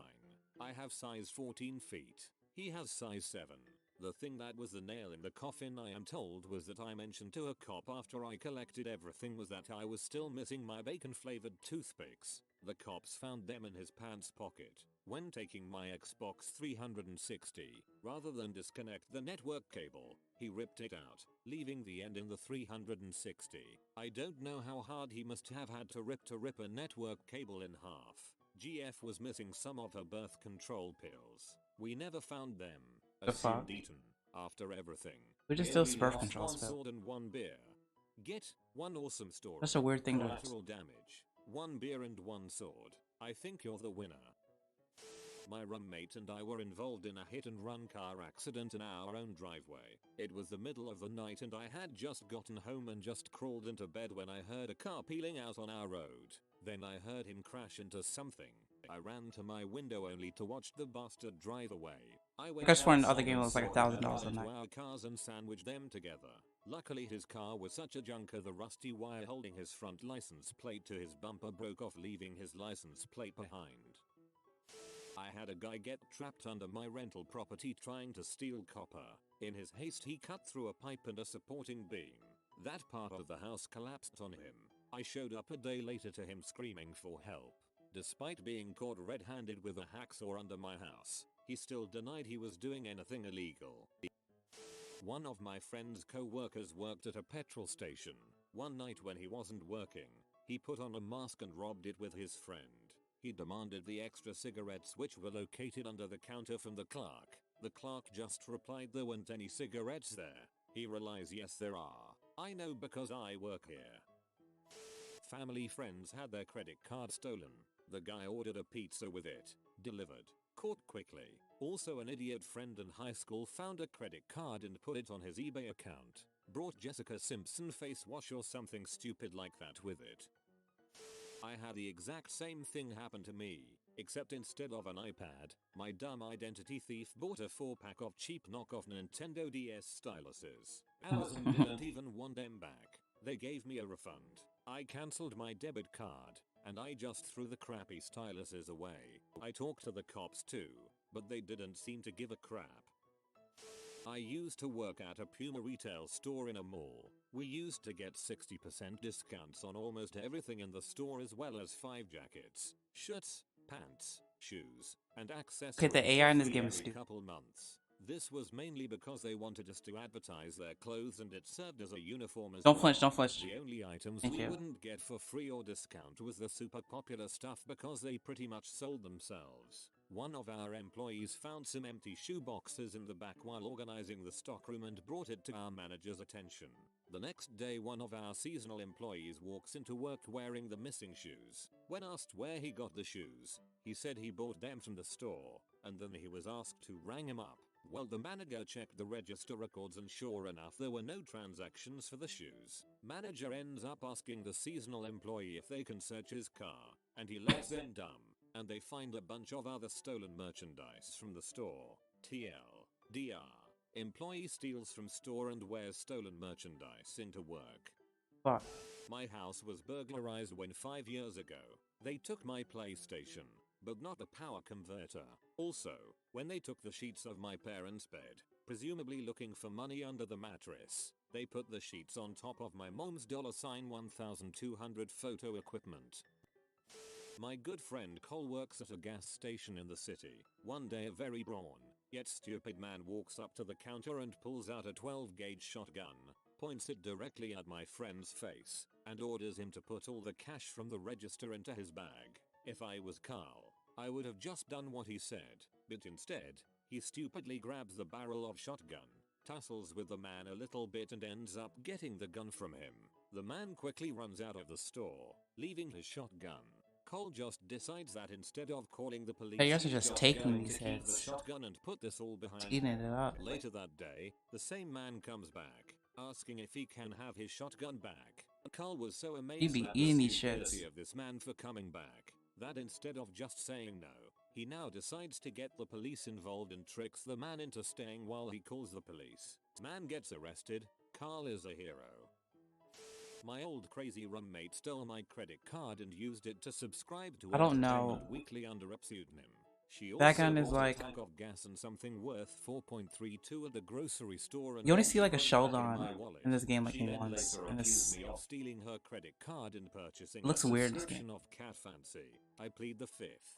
I have size 14 feet. He has size 7. The thing that was the nail in the coffin, I am told, was that I mentioned to a cop after I collected everything was that I was still missing my bacon flavored toothpicks. The cops found them in his pants pocket. When taking my Xbox 360, rather than disconnect the network cable, he ripped it out, leaving the end in the 360. I don't know how hard he must have had to rip a network cable in half. GF was missing some of her birth control pills. We never found them. The fuck? Assumed eaten. After everything. Who just Gale steals birth lost control one spell? sword and one beer. Get one awesome story. That's a weird thing to. Collateral damage. One beer and one sword. I think you're the winner. My roommate and I were involved in a hit-and-run car accident in our own driveway. It was the middle of the night and I had just gotten home and just crawled into bed when I heard a car peeling out on our road. Then I heard him crash into something. I ran to my window only to watch the bastard drive away. I went Because for another outside game it and was like saw him $1,000 run a into night. our cars and sandwich them together. Luckily his car was such a junker the rusty wire holding his front license plate to his bumper broke off, leaving his license plate behind. I had a guy get trapped under my rental property trying to steal copper. In his haste he cut through a pipe and a supporting beam. That part of the house collapsed on him. I showed up a day later to him screaming for help. Despite being caught red-handed with a hacksaw under my house, he still denied he was doing anything illegal. One of my friend's co-workers worked at a petrol station. One night when he wasn't working, he put on a mask and robbed it with his friend. He demanded the extra cigarettes which were located under the counter from the clerk. The clerk just replied there weren't any cigarettes there. He realized yes there are. I know because I work here. Family friends had their credit card stolen. The guy ordered a pizza with it. Delivered. Caught quickly. Also an idiot friend in high school found a credit card and put it on his eBay account. Brought Jessica Simpson face wash or something stupid like that with it. I had the exact same thing happen to me, except instead of an iPad, my dumb identity thief bought a 4-pack of cheap knockoff Nintendo DS styluses. Amazon didn't even want them back. They gave me a refund. I cancelled my debit card, and I just threw the crappy styluses away. I talked to the cops too, but they didn't seem to give a crap. I used to work at a Puma retail store in a mall. We used to get 60% discounts on almost everything in the store, as well as 5 jackets, shirts, pants, shoes, and accessories. Okay, the AI in this for game is every stupid. couple months. This was mainly because they wanted us to advertise their clothes and it served as a uniform as Don't well. flinch, don't flinch. The only items Thank we you. wouldn't get for free or discount was the super popular stuff because they pretty much sold themselves. One of our employees found some empty shoe boxes in the back while organizing the stockroom and brought it to our manager's attention. The next day one of our seasonal employees walks into work wearing the missing shoes. When asked where he got the shoes, he said he bought them from the store, and then he was asked to ring him up. Well, the manager checked the register records and sure enough there were no transactions for the shoes. Manager ends up asking the seasonal employee if they can search his car, and he lets them dumb, and they find a bunch of other stolen merchandise from the store. TLDR. Employee steals from store and wears stolen merchandise into work. Fuck. My house was burglarized when 5 years ago. They took my PlayStation, but not the power converter. Also, when they took the sheets of my parents' bed, presumably looking for money under the mattress, they put the sheets on top of my mom's $1,200 photo equipment. My good friend Cole works at a gas station in the city. One day a very brawn, yet stupid man walks up to the counter and pulls out a 12-gauge shotgun, points it directly at my friend's face, and orders him to put all the cash from the register into his bag. If I was Carl, I would have just done what he said, but instead, he stupidly grabs the barrel of shotgun, tussles with the man a little bit and ends up getting the gun from him. The man quickly runs out of the store, leaving his shotgun. Cole just decides that instead of calling the police, Hey, you guys are just taking going these to keep the hits. shotgun and put this all behind. Eating it up. Later that day, the same man comes back, asking if he can have his shotgun back. Carl was so amazed He be at the eating these stupidity shits. of this man for coming back, that instead of just saying no, he now decides to get the police involved and tricks the man into staying while he calls the police. Man gets arrested. Carl is a hero. My old crazy roommate stole my credit card and used it to subscribe to I don't know. Entertainment Weekly under a pseudonym. She That also gun is bought like- a tank of gas and something worth 4.32 at the grocery store and You only see like a put it shoulder back in on my wallet. in this game like She then once. later And accused this me of stealing her credit card and purchasing looks a weird in this subscription game. of Cat Fancy. I plead the fifth.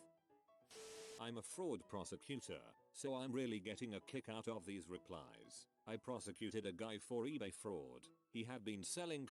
I'm a fraud prosecutor, so I'm really getting a kick out of these replies. I prosecuted a guy for eBay fraud. He had been selling